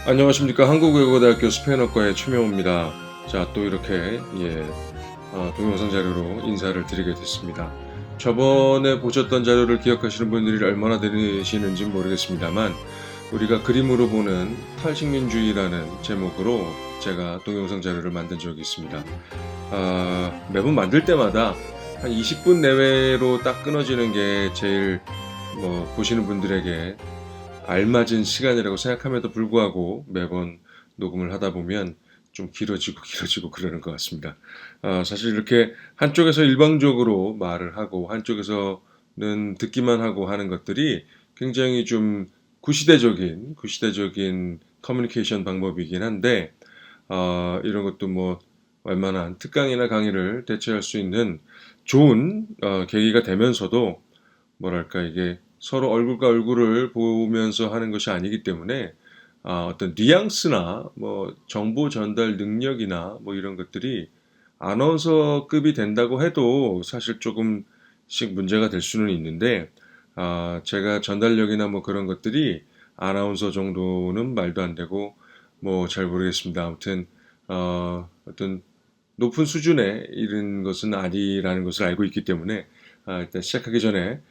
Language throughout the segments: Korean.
안녕하십니까. 한국외국어대학교 스페인어과의 최명호입니다. 자, 또 이렇게 동영상 자료로 인사를 드리게 됐습니다. 저번에 보셨던 자료를 기억하시는 분들이 얼마나 되시는지 모르겠습니다만, 우리가 그림으로 보는 탈식민주의라는 제목으로 제가 동영상 자료를 만든 적이 있습니다. 매번 만들 때마다 한 20분 내외로 딱 끊어지는 게 제일 보시는 분들에게 알맞은 시간이라고 생각함에도 불구하고 매번 녹음을 하다 보면 좀 길어지고 그러는 것 같습니다. 사실 이렇게 한쪽에서 일방적으로 말을 하고 한쪽에서는 듣기만 하고 하는 것들이 굉장히 좀 구시대적인 커뮤니케이션 방법이긴 한데, 이런 것도 웬만한 특강이나 강의를 대체할 수 있는 좋은 계기가 되면서도, 뭐랄까, 이게 서로 얼굴과 얼굴을 보면서 하는 것이 아니기 때문에 어떤 뉘앙스나 정보 전달 능력이나 이런 것들이 아나운서급이 된다고 해도 사실 조금씩 문제가 될 수는 있는데, 제가 전달력이나 그런 것들이 아나운서 정도는 말도 안 되고 잘 모르겠습니다. 아무튼 어떤 높은 수준에 이른 것은 아니라는 것을 알고 있기 때문에, 일단 시작하기 전에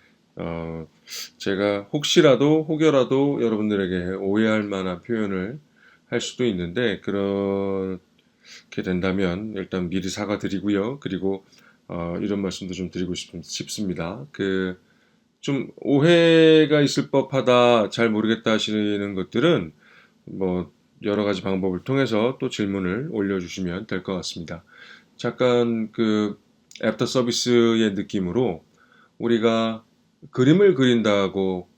제가 혹여라도 여러분들에게 오해할 만한 표현을 할 수도 있는데, 그렇게 된다면 일단 미리 사과드리고요. 그리고 이런 말씀도 좀 드리고 싶습니다. 좀 오해가 있을 법하다, 잘 모르겠다 하시는 것들은 여러 가지 방법을 통해서 또 질문을 올려주시면 될 것 같습니다. 잠깐 애프터 서비스의 느낌으로 우리가 그림을 그린다고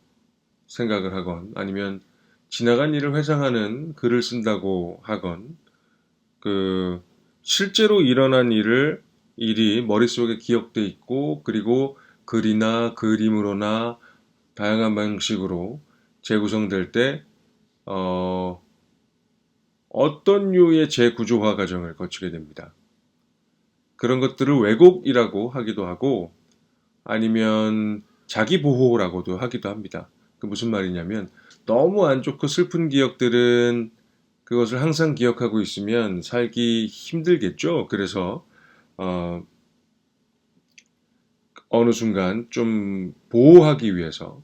생각을 하건, 아니면 지나간 일을 회상하는 글을 쓴다고 하건, 실제로 일어난 일이 머릿속에 기억돼 있고, 그리고 글이나 그림으로나 다양한 방식으로 재구성될 때 어떤 류의 재구조화 과정을 거치게 됩니다. 그런 것들을 왜곡이라고 하기도 하고, 아니면 자기 보호라고도 하기도 합니다. 그 무슨 말이냐면, 너무 안 좋고 슬픈 기억들은 그것을 항상 기억하고 있으면 살기 힘들겠죠. 그래서 어느 순간 좀 보호하기 위해서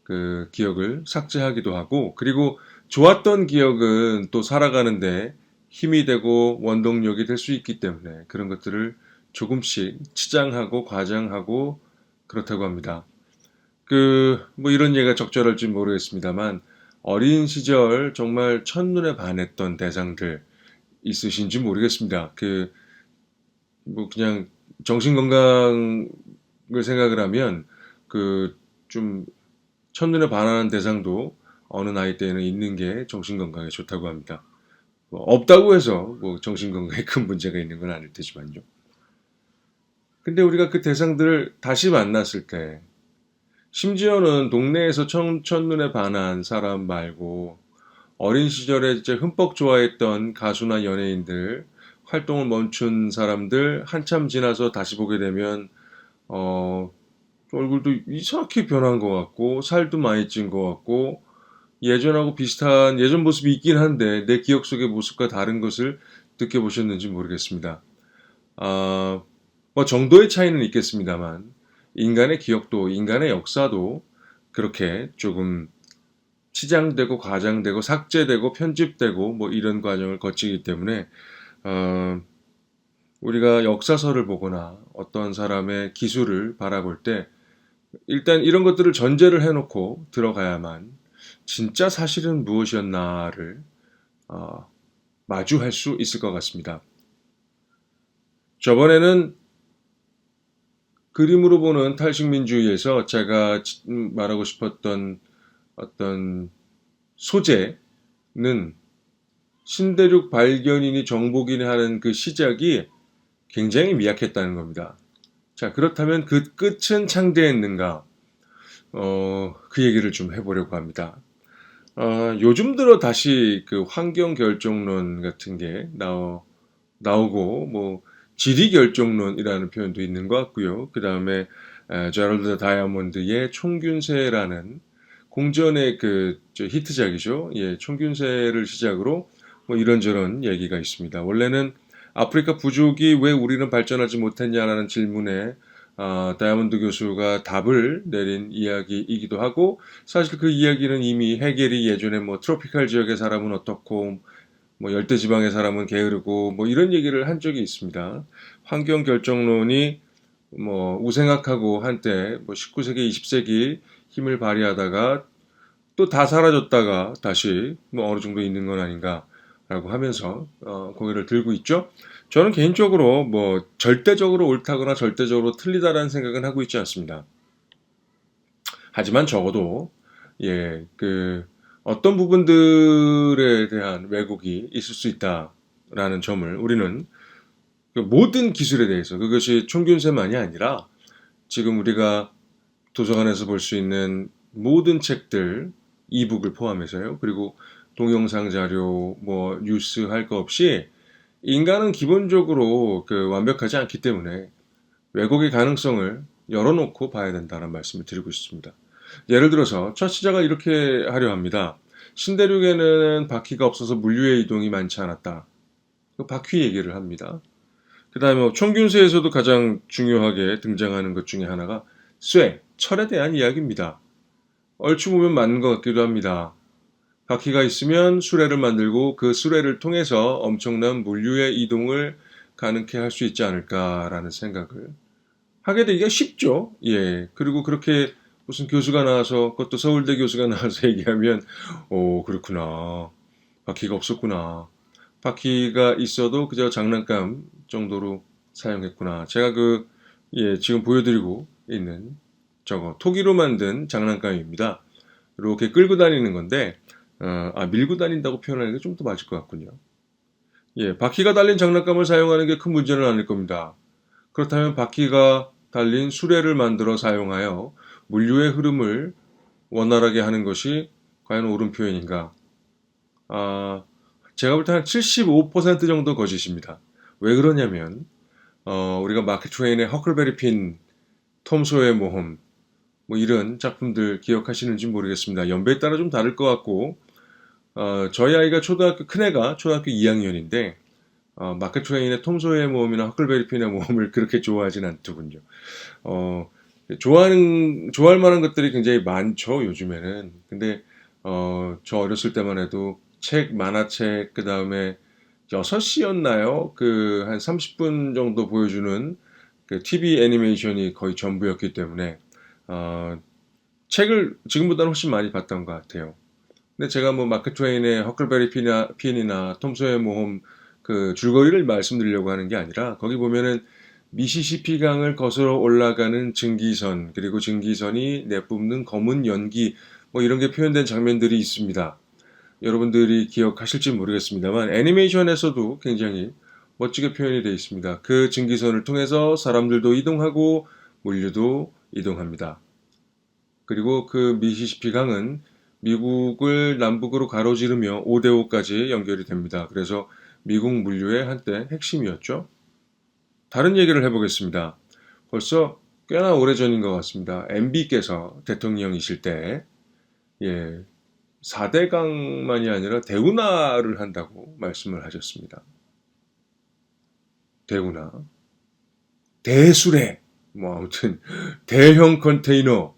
그 기억을 삭제하기도 하고, 그리고 좋았던 기억은 또 살아가는데 힘이 되고 원동력이 될 수 있기 때문에 그런 것들을 조금씩 치장하고 과장하고 그렇다고 합니다. 이런 얘기가 적절할지 모르겠습니다만, 어린 시절 정말 첫눈에 반했던 대상들 있으신지 모르겠습니다. 그냥 정신건강을 생각을 하면, 좀 첫눈에 반하는 대상도 어느 나이 때에는 있는 게 정신건강에 좋다고 합니다. 없다고 해서 정신건강에 큰 문제가 있는 건 아닐 테지만요. 근데 우리가 그 대상들을 다시 만났을 때, 심지어는 동네에서 첫눈에 반한 사람 말고 어린 시절에 이제 흠뻑 좋아했던 가수나 연예인들 활동을 멈춘 사람들 한참 지나서 다시 보게 되면 얼굴도 이상하게 변한 것 같고 살도 많이 찐 것 같고 예전하고 비슷한 예전 모습이 있긴 한데 내 기억 속의 모습과 다른 것을 느껴보셨는지 모르겠습니다. 정도의 차이는 있겠습니다만, 인간의 기억도 인간의 역사도 그렇게 조금 치장되고 과장되고 삭제되고 편집되고 이런 과정을 거치기 때문에, 어, 우리가 역사서를 보거나 어떤 사람의 기술을 바라볼 때 일단 이런 것들을 전제를 해놓고 들어가야만 진짜 사실은 무엇이었나를 마주할 수 있을 것 같습니다. 저번에는 그림으로 보는 탈식민주의에서 제가 말하고 싶었던 어떤 소재는 신대륙 발견인이 정복이니 하는 그 시작이 굉장히 미약했다는 겁니다. 자, 그렇다면 그 끝은 창대했는가? 그 얘기를 좀 해보려고 합니다. 요즘 들어 다시 그 환경 결정론 같은 게 나오고, 지리 결정론이라는 표현도 있는 것 같고요. 그 다음에 제럴드 다이아몬드의 총균세라는 공전의 저 히트작이죠. 예, 총균세를 시작으로 뭐 이런저런 얘기가 있습니다. 원래는 아프리카 부족이 왜 우리는 발전하지 못했냐라는 질문에 다이아몬드 교수가 답을 내린 이야기이기도 하고, 사실 그 이야기는 이미 해겔이 예전에 뭐 트로피칼 지역의 사람은 어떻고 뭐 열대 지방의 사람은 게으르고 뭐 이런 얘기를 한 적이 있습니다. 환경 결정론이 뭐 우생학하고 한때 뭐 19세기, 20세기 힘을 발휘하다가 또 다 사라졌다가 다시 뭐 어느 정도 있는 건 아닌가라고 하면서 고개를 들고 있죠. 저는 개인적으로 뭐 절대적으로 옳다거나 절대적으로 틀리다라는 생각은 하고 있지 않습니다. 하지만 적어도 어떤 부분들에 대한 왜곡이 있을 수 있다라는 점을 우리는 그 모든 기술에 대해서, 그것이 총균세만이 아니라 지금 우리가 도서관에서 볼 수 있는 모든 책들, 이북을 포함해서요. 그리고 동영상 자료, 뭐 뉴스 할 거 없이 인간은 기본적으로 완벽하지 않기 때문에 왜곡의 가능성을 열어놓고 봐야 된다는 말씀을 드리고 싶습니다. 예를 들어서 처치자가 이렇게 하려 합니다. 신대륙에는 바퀴가 없어서 물류의 이동이 많지 않았다. 그 바퀴 얘기를 합니다. 그 다음에 총균세에서도 가장 중요하게 등장하는 것 중에 하나가 철에 대한 이야기입니다. 얼추 보면 맞는 것 같기도 합니다. 바퀴가 있으면 수레를 만들고 그 수레를 통해서 엄청난 물류의 이동을 가능케 할 수 있지 않을까라는 생각을 하게 되기가 쉽죠. 예. 그리고 그렇게 무슨 교수가 나와서, 그것도 서울대 교수가 나와서 얘기하면, 오, 그렇구나. 바퀴가 없었구나. 바퀴가 있어도 그저 장난감 정도로 사용했구나. 제가 지금 보여드리고 있는 저거, 토기로 만든 장난감입니다. 이렇게 끌고 다니는 건데, 밀고 다닌다고 표현하는 게 좀 더 맞을 것 같군요. 예, 바퀴가 달린 장난감을 사용하는 게 큰 문제는 아닐 겁니다. 그렇다면 바퀴가 달린 수레를 만들어 사용하여 물류의 흐름을 원활하게 하는 것이 과연 옳은 표현인가? 제가 볼 때 한 75% 정도 거짓입니다. 왜 그러냐면, 우리가 마크 트웨인의 허클베리 핀, 톰 소의 모험, 뭐 이런 작품들 기억하시는지 모르겠습니다. 연배에 따라 좀 다를 것 같고, 저희 아이가 큰애가 초등학교 2학년인데, 마크 트웨인의 톰 소의 모험이나 허클베리 핀의 모험을 그렇게 좋아하진 않더군요. 좋아할 만한 것들이 굉장히 많죠, 요즘에는. 근데, 저 어렸을 때만 해도 만화책, 그 다음에 6시였나요? 한 30분 정도 보여주는 TV 애니메이션이 거의 전부였기 때문에, 책을 지금보다는 훨씬 많이 봤던 것 같아요. 근데 제가 뭐 마크 트웨인의 허클베리 핀이나 톰 소의 모험 줄거리를 말씀드리려고 하는 게 아니라, 거기 보면은 미시시피 강을 거슬러 올라가는 증기선, 그리고 증기선이 내뿜는 검은 연기, 뭐 이런 게 표현된 장면들이 있습니다. 여러분들이 기억하실지 모르겠습니다만 애니메이션에서도 굉장히 멋지게 표현이 되어 있습니다. 그 증기선을 통해서 사람들도 이동하고 물류도 이동합니다. 그리고 그 미시시피 강은 미국을 남북으로 가로지르며 5대5까지 연결이 됩니다. 그래서 미국 물류의 한때 핵심이었죠. 다른 얘기를 해보겠습니다. 벌써 꽤나 오래전인 것 같습니다. MB께서 대통령이실 때 4대강만이 아니라 대운하를 한다고 말씀을 하셨습니다. 대운하, 대수레, 뭐 아무튼 대형 컨테이너,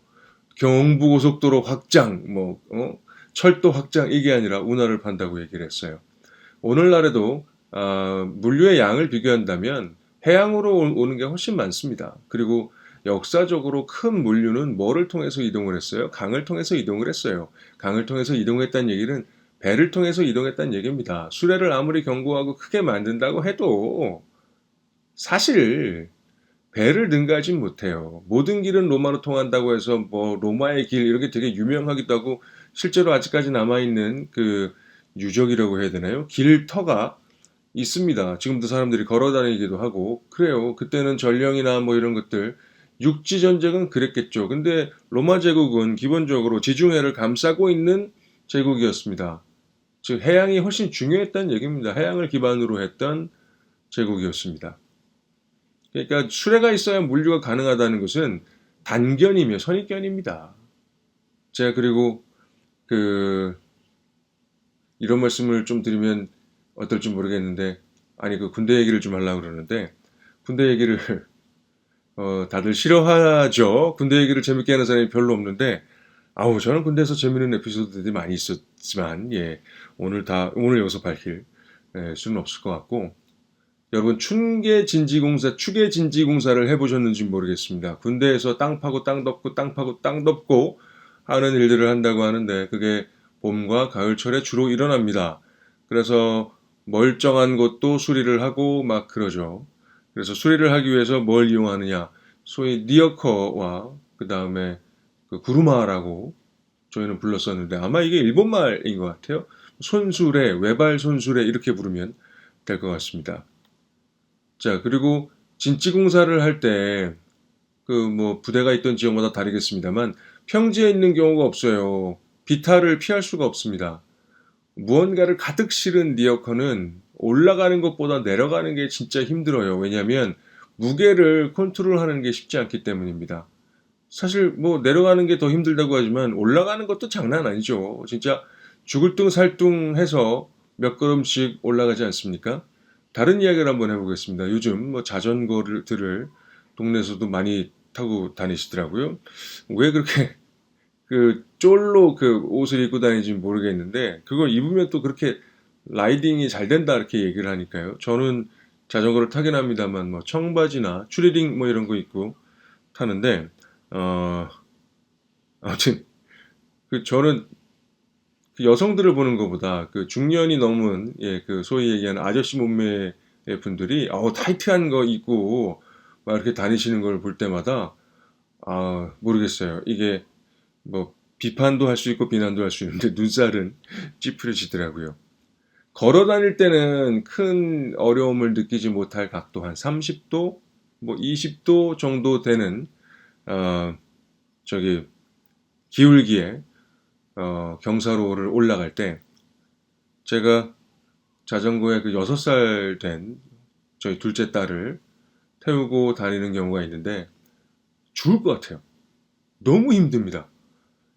경부고속도로 확장, 철도 확장, 이게 아니라 운하를 판다고 얘기를 했어요. 오늘날에도 물류의 양을 비교한다면 해양으로 오는 게 훨씬 많습니다. 그리고 역사적으로 큰 물류는 뭐를 통해서 이동을 했어요? 강을 통해서 이동을 했어요. 강을 통해서 이동했다는 얘기는 배를 통해서 이동했다는 얘기입니다. 수레를 아무리 견고하고 크게 만든다고 해도 사실 배를 능가하진 못해요. 모든 길은 로마로 통한다고 해서 뭐 로마의 길 이렇게 되게 유명하기도 하고, 실제로 아직까지 남아있는 유적이라고 해야 되나요? 길터가 있습니다. 지금도 사람들이 걸어 다니기도 하고 그래요. 그때는 전령이나 뭐 이런 것들, 육지 전쟁은 그랬겠죠. 근데 로마 제국은 기본적으로 지중해를 감싸고 있는 제국이었습니다. 즉 해양이 훨씬 중요했다는 얘기입니다. 해양을 기반으로 했던 제국이었습니다. 그러니까 수레가 있어야 물류가 가능하다는 것은 단견이며 선입견입니다. 제가 그리고 그 이런 말씀을 좀 드리면 어떨지 모르겠는데, 아니 그 군대 얘기를 좀 하려고 그러는데, 군대 얘기를 다들 싫어하죠. 군대 얘기를 재밌게 하는 사람이 별로 없는데, 아우 저는 군대에서 재밌는 에피소드들이 많이 있었지만, 예, 오늘 여기서 밝힐 수는 없을 것 같고, 여러분 추계 진지공사를 해보셨는지 모르겠습니다. 군대에서 땅 파고 땅 덮고 땅 파고 땅 덮고 하는 일들을 한다고 하는데, 그게 봄과 가을철에 주로 일어납니다. 그래서 멀쩡한 곳도 수리를 하고 막 그러죠. 그래서 수리를 하기 위해서 뭘 이용하느냐? 소위 니어커와 그 다음에 그 구루마라고 저희는 불렀었는데, 아마 이게 일본 말인 것 같아요. 손수레, 외발 손수레 이렇게 부르면 될 것 같습니다. 자, 그리고 진지공사를 할 때 그 뭐 부대가 있던 지역마다 다르겠습니다만 평지에 있는 경우가 없어요. 비탈을 피할 수가 없습니다. 무언가를 가득 실은 리어커는 올라가는 것보다 내려가는 게 진짜 힘들어요. 왜냐하면 무게를 컨트롤하는 게 쉽지 않기 때문입니다. 사실 뭐 내려가는 게 더 힘들다고 하지만 올라가는 것도 장난 아니죠. 진짜 죽을 둥 살 둥 해서 몇 걸음씩 올라가지 않습니까? 다른 이야기를 한번 해보겠습니다. 요즘 뭐 자전거들을 동네에서도 많이 타고 다니시더라고요. 왜 그렇게 그 쫄로 그 옷을 입고 다니는지 모르겠는데, 그걸 입으면 또 그렇게 라이딩이 잘 된다 이렇게 얘기를 하니까요. 저는 자전거를 타긴 합니다만 뭐 청바지나 추리닝 뭐 이런 거 입고 타는데, 어 아무튼 그 저는 그 여성들을 보는 것보다 그 중년이 넘은, 예, 그 소위 얘기하는 아저씨 몸매의 분들이 타이트한 거 입고 막 이렇게 다니시는 걸 볼 때마다 모르겠어요. 이게 뭐 비판도 할 수 있고 비난도 할 수 있는데 눈살은 찌푸려지더라고요. 걸어 다닐 때는 큰 어려움을 느끼지 못할 각도 한 30도, 뭐 20도 정도 되는 어, 저기 기울기에 경사로를 올라갈 때 제가 자전거에 그 6살 된 저희 둘째 딸을 태우고 다니는 경우가 있는데 죽을 것 같아요. 너무 힘듭니다.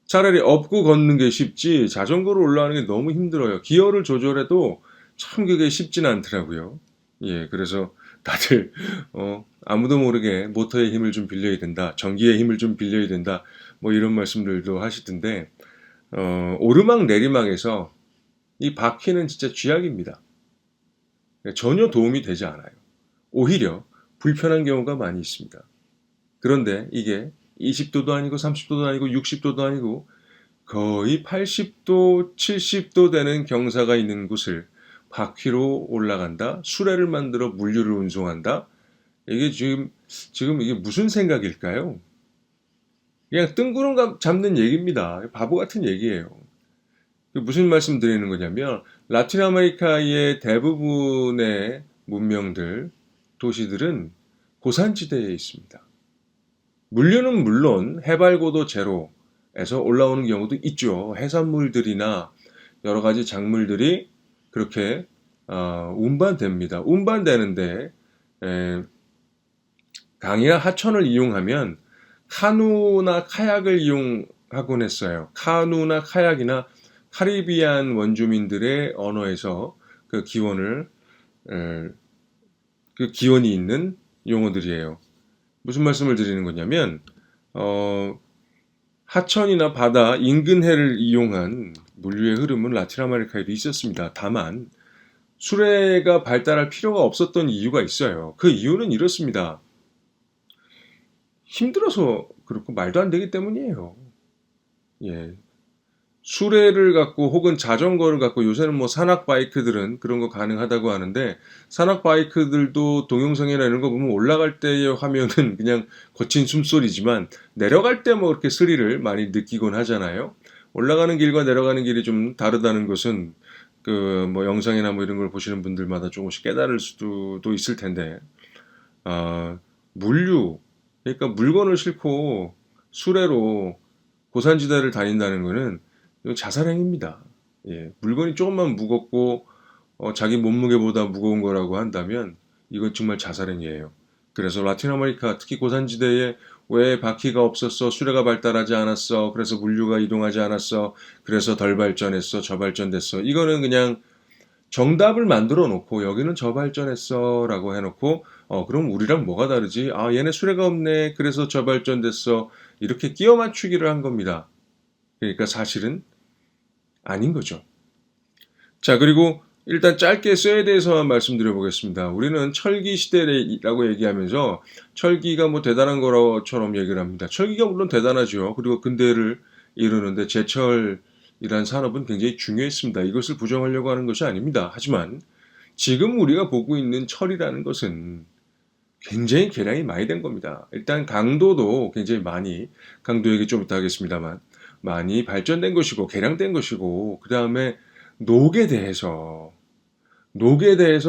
차라리 업고 걷는 게 쉽지 자전거로 올라가는 게 너무 힘들어요. 기어를 조절해도 참 그게 쉽진 않더라고요. 예, 그래서 다들 아무도 모르게 모터의 힘을 좀 빌려야 된다, 전기의 힘을 좀 빌려야 된다, 뭐 이런 말씀들도 하시던데, 오르막 내리막에서 이 바퀴는 진짜 쥐약입니다. 전혀 도움이 되지 않아요. 오히려 불편한 경우가 많이 있습니다. 그런데 이게 20도도 아니고 30도도 아니고 60도도 아니고 거의 80도, 70도 되는 경사가 있는 곳을 바퀴로 올라간다, 수레를 만들어 물류를 운송한다. 이게 지금 이게 무슨 생각일까요? 그냥 뜬구름 잡는 얘기입니다. 바보 같은 얘기예요. 무슨 말씀 드리는 거냐면, 라틴 아메리카의 대부분의 문명들, 도시들은 고산지대에 있습니다. 물류는 물론 해발고도 제로에서 올라오는 경우도 있죠. 해산물들이나 여러 가지 작물들이 그렇게 운반됩니다. 운반되는데 강이나 하천을 이용하면 카누나 카약을 이용하곤 했어요. 카누나 카약이나 카리비안 원주민들의 언어에서 그 기원을 그 기원이 있는 용어들이에요. 무슨 말씀을 드리는 거냐면 하천이나 바다 인근 해를 이용한 물류의 흐름은 라틴 아메리카에도 있었습니다. 다만 수레가 발달할 필요가 없었던 이유가 있어요. 그 이유는 이렇습니다. 힘들어서 그렇고 말도 안 되기 때문이에요. 예. 수레를 갖고 혹은 자전거를 갖고, 요새는 뭐 산악 바이크들은 그런 거 가능하다고 하는데, 산악 바이크들도 동영상이나 이런 거 보면 올라갈 때의 화면은 그냥 거친 숨소리지만 내려갈 때 뭐 그렇게 스릴을 많이 느끼곤 하잖아요. 올라가는 길과 내려가는 길이 좀 다르다는 것은 그 뭐 영상이나 뭐 이런 걸 보시는 분들마다 조금씩 깨달을 수도 있을 텐데, 물류, 그러니까 물건을 싣고 수레로 고산지대를 다닌다는 거는 이건 자살행위입니다. 예, 물건이 조금만 무겁고 자기 몸무게보다 무거운 거라고 한다면 이건 정말 자살행위예요. 그래서 라틴 아메리카, 특히 고산지대에 왜 바퀴가 없었어? 수레가 발달하지 않았어? 그래서 물류가 이동하지 않았어? 그래서 덜 발전했어? 저발전됐어? 이거는 그냥 정답을 만들어 놓고 여기는 저발전했어 라고 해놓고 그럼 우리랑 뭐가 다르지? 아 얘네 수레가 없네 그래서 저발전됐어 이렇게 끼워 맞추기를 한 겁니다. 그러니까 사실은 아닌 거죠. 자 그리고 일단 짧게 쇠에 대해서만 말씀드려 보겠습니다. 우리는 철기 시대라고 얘기하면서 철기가 뭐 대단한 거처럼 얘기를 합니다. 철기가 물론 대단하죠. 그리고 근대를 이루는데 제철이란 산업은 굉장히 중요했습니다. 이것을 부정하려고 하는 것이 아닙니다. 하지만 지금 우리가 보고 있는 철이라는 것은 굉장히 개량이 많이 된 겁니다. 일단 강도도 굉장히 많이, 강도 얘기 좀 이따 하겠습니다만, 많이 발전된 것이고, 개량된 것이고, 그 다음에 녹에 대해서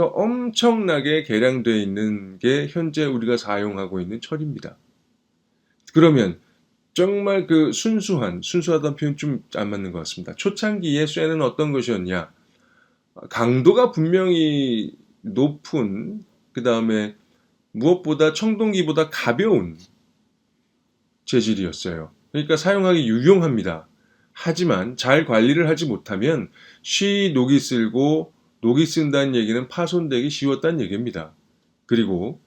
엄청나게 개량되어 있는 게 현재 우리가 사용하고 있는 철입니다. 그러면 정말 그 순수하다는 표현 좀 안 맞는 것 같습니다. 초창기에 쇠는 어떤 것이었냐? 강도가 분명히 높은, 그 다음에 무엇보다 청동기보다 가벼운 재질이었어요. 그러니까 사용하기 유용합니다. 하지만 잘 관리를 하지 못하면 녹이 쓸고 녹이 쓴다는 얘기는 파손되기 쉬웠다는 얘기입니다. 그리고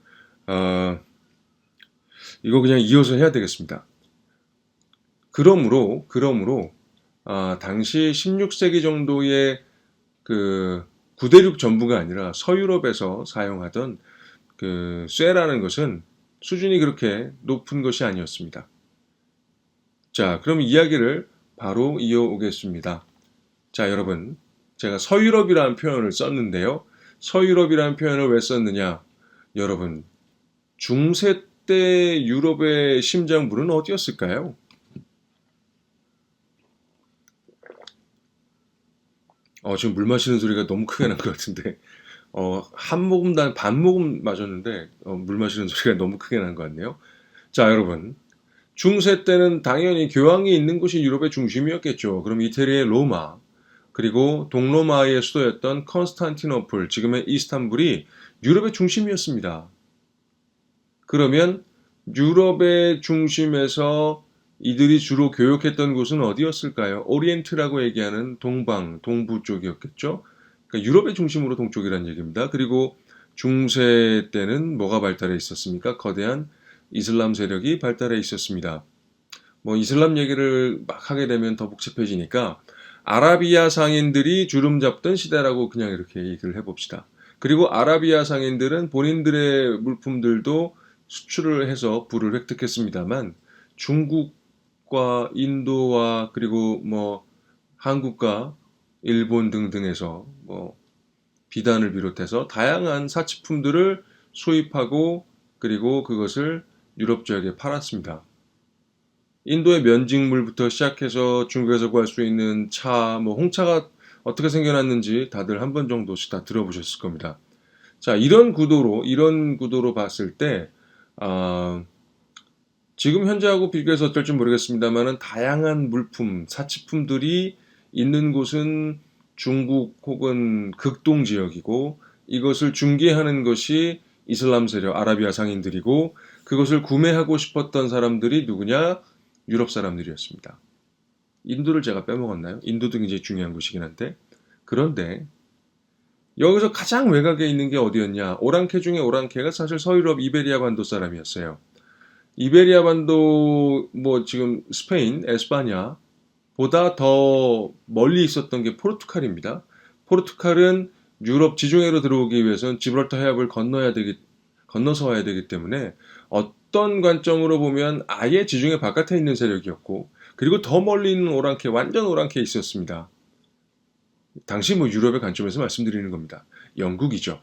이거 그냥 이어서 해야 되겠습니다. 그러므로 당시 16세기 정도의 그 구대륙 전부가 아니라 서유럽에서 사용하던 그 쇠라는 것은 수준이 그렇게 높은 것이 아니었습니다. 자, 그럼 이야기를 바로 이어오겠습니다. 자, 여러분, 제가 서유럽이라는 표현을 썼는데요. 서유럽이라는 표현을 왜 썼느냐? 여러분, 중세 때 유럽의 심장부는 어디였을까요? 지금 물 마시는 소리가 너무 크게 난 것 같은데, 한 모금 반 모금 마셨는데, 물 마시는 소리가 너무 크게 난 것 같네요. 자, 여러분. 중세 때는 당연히 교황이 있는 곳이 유럽의 중심이었겠죠. 그럼 이태리의 로마, 그리고 동로마의 수도였던 컨스탄티노플, 지금의 이스탄불이 유럽의 중심이었습니다. 그러면 유럽의 중심에서 이들이 주로 교역했던 곳은 어디였을까요? 오리엔트라고 얘기하는 동방, 동부 쪽이었겠죠. 그러니까 유럽의 중심으로 동쪽이라는 얘기입니다. 그리고 중세 때는 뭐가 발달해 있었습니까? 거대한 이슬람 세력이 발달해 있었습니다. 뭐 이슬람 얘기를 막 하게 되면 더 복잡해지니까 아라비아 상인들이 주름 잡던 시대라고 그냥 이렇게 얘기를 해봅시다. 그리고 아라비아 상인들은 본인들의 물품들도 수출을 해서 부를 획득했습니다만 중국과 인도와 그리고 뭐 한국과 일본 등등에서 뭐 비단을 비롯해서 다양한 사치품들을 수입하고 그리고 그것을 유럽 지역에 팔았습니다. 인도의 면직물부터 시작해서 중국에서 구할 수 있는 차, 뭐 홍차가 어떻게 생겨났는지 다들 한 번 정도씩 다 들어보셨을 겁니다. 자, 이런 구도로 봤을 때, 지금 현재하고 비교해서 어떨지 모르겠습니다만은 다양한 물품, 사치품들이 있는 곳은 중국 혹은 극동 지역이고 이것을 중개하는 것이 이슬람 세력, 아라비아 상인들이고 그것을 구매하고 싶었던 사람들이 누구냐? 유럽 사람들이었습니다. 인도를 제가 빼먹었나요? 인도도 굉장히 중요한 곳이긴 한데 그런데 여기서 가장 외곽에 있는 게 어디였냐? 오랑캐 중에 오랑캐가 사실 서유럽 이베리아 반도 사람이었어요. 이베리아 반도 뭐 지금 스페인, 에스파냐보다 더 멀리 있었던 게 포르투갈입니다. 포르투갈은 유럽 지중해로 들어오기 위해서는 지브랄터 해협을 건너서 와야 되기 때문에 어떤 관점으로 보면 아예 지중해 바깥에 있는 세력이었고 그리고 더 멀리 있는 오랑캐, 완전 오랑캐에 있었습니다. 당시 뭐 유럽의 관점에서 말씀드리는 겁니다. 영국이죠.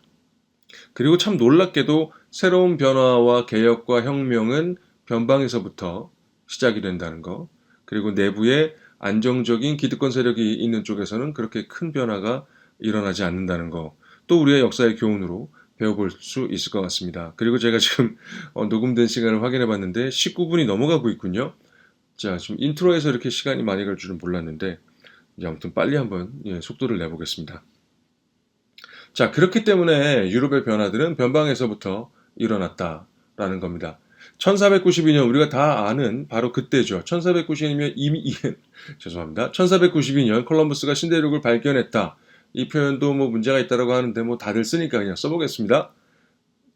그리고 참 놀랍게도 새로운 변화와 개혁과 혁명은 변방에서부터 시작이 된다는 거. 그리고 내부에 안정적인 기득권 세력이 있는 쪽에서는 그렇게 큰 변화가 일어나지 않는다는 거. 또 우리의 역사의 교훈으로 배워볼 수 있을 것 같습니다. 그리고 제가 지금 녹음된 시간을 확인해 봤는데 19분이 넘어가고 있군요. 자, 지금 인트로에서 이렇게 시간이 많이 갈 줄은 몰랐는데 아무튼 빨리 한번 속도를 내보겠습니다. 자, 그렇기 때문에 유럽의 변화들은 변방에서부터 일어났다라는 겁니다. 1492년 우리가 다 아는 바로 그때죠. 1492년 죄송합니다. 1492년 콜럼버스가 신대륙을 발견했다. 이 표현도 뭐 문제가 있다라고 하는데 뭐 다들 쓰니까 그냥 써보겠습니다.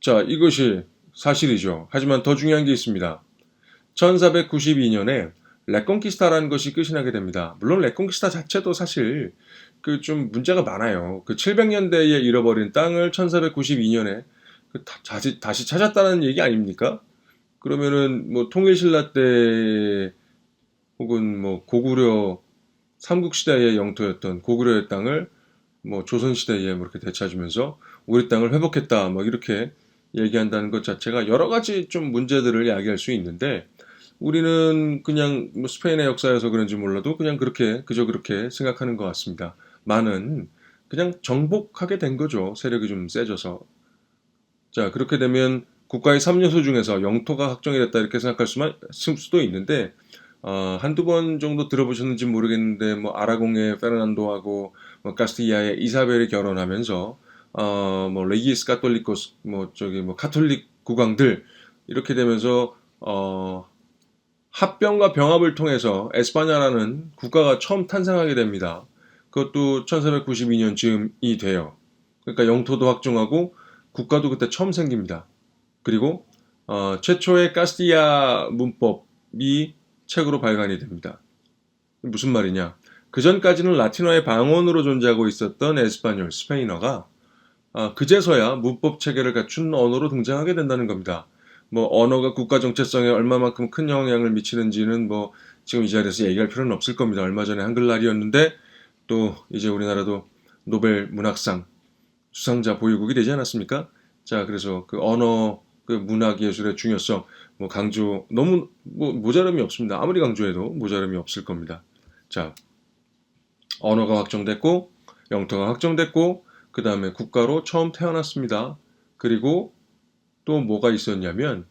자, 이것이 사실이죠. 하지만 더 중요한 게 있습니다. 1492년에 레콩키스타라는 것이 끝이 나게 됩니다. 물론 레콩키스타 자체도 사실 그 좀 문제가 많아요. 그 700년대에 잃어버린 땅을 1492년에 다시 찾았다는 얘기 아닙니까? 그러면은 뭐 통일신라 때 혹은 뭐 고구려 삼국시대의 영토였던 고구려의 땅을 뭐 조선시대에 뭐 이렇게 되찾으면서 우리 땅을 회복했다 뭐 이렇게 얘기한다는 것 자체가 여러 가지 좀 문제들을 야기할 수 있는데 우리는 그냥 뭐 스페인의 역사여서 그런지 몰라도 그냥 그렇게 그저 그렇게 생각하는 것 같습니다. 많은 그냥 정복하게 된 거죠. 세력이 좀 세져서. 자, 그렇게 되면 국가의 3요소 중에서 영토가 확정이 됐다 이렇게 생각할 수도 있는데 한두 번 정도 들어보셨는지 모르겠는데 뭐 아라공의 페르난도하고 뭐 카스티아의 이사벨이 결혼하면서 뭐 레기스 카톨리코스 뭐 저기 뭐 카톨릭 국왕들 이렇게 되면서 합병과 병합을 통해서 에스파냐라는 국가가 처음 탄생하게 됩니다. 그것도 1492년 즈음이 돼요. 그러니까 영토도 확정하고 국가도 그때 처음 생깁니다. 그리고 최초의 카스티아 문법이 책으로 발간이 됩니다. 무슨 말이냐? 그 전까지는 라틴어의 방언으로 존재하고 있었던 에스파뇰, 스페인어가 그제서야 문법 체계를 갖춘 언어로 등장하게 된다는 겁니다. 뭐 언어가 국가 정체성에 얼마만큼 큰 영향을 미치는지는 뭐 지금 이 자리에서 얘기할 필요는 없을 겁니다. 얼마 전에 한글날이었는데 또 이제 우리나라도 노벨 문학상 수상자 보유국이 되지 않았습니까? 자, 그래서 그 언어, 그 문학 예술의 중요성 뭐 강조 너무 뭐 모자람이 없습니다. 아무리 강조해도 모자람이 없을 겁니다. 자, 언어가 확정됐고 영토가 확정됐고 그 다음에 국가로 처음 태어났습니다. 그리고 또 뭐가 있었냐면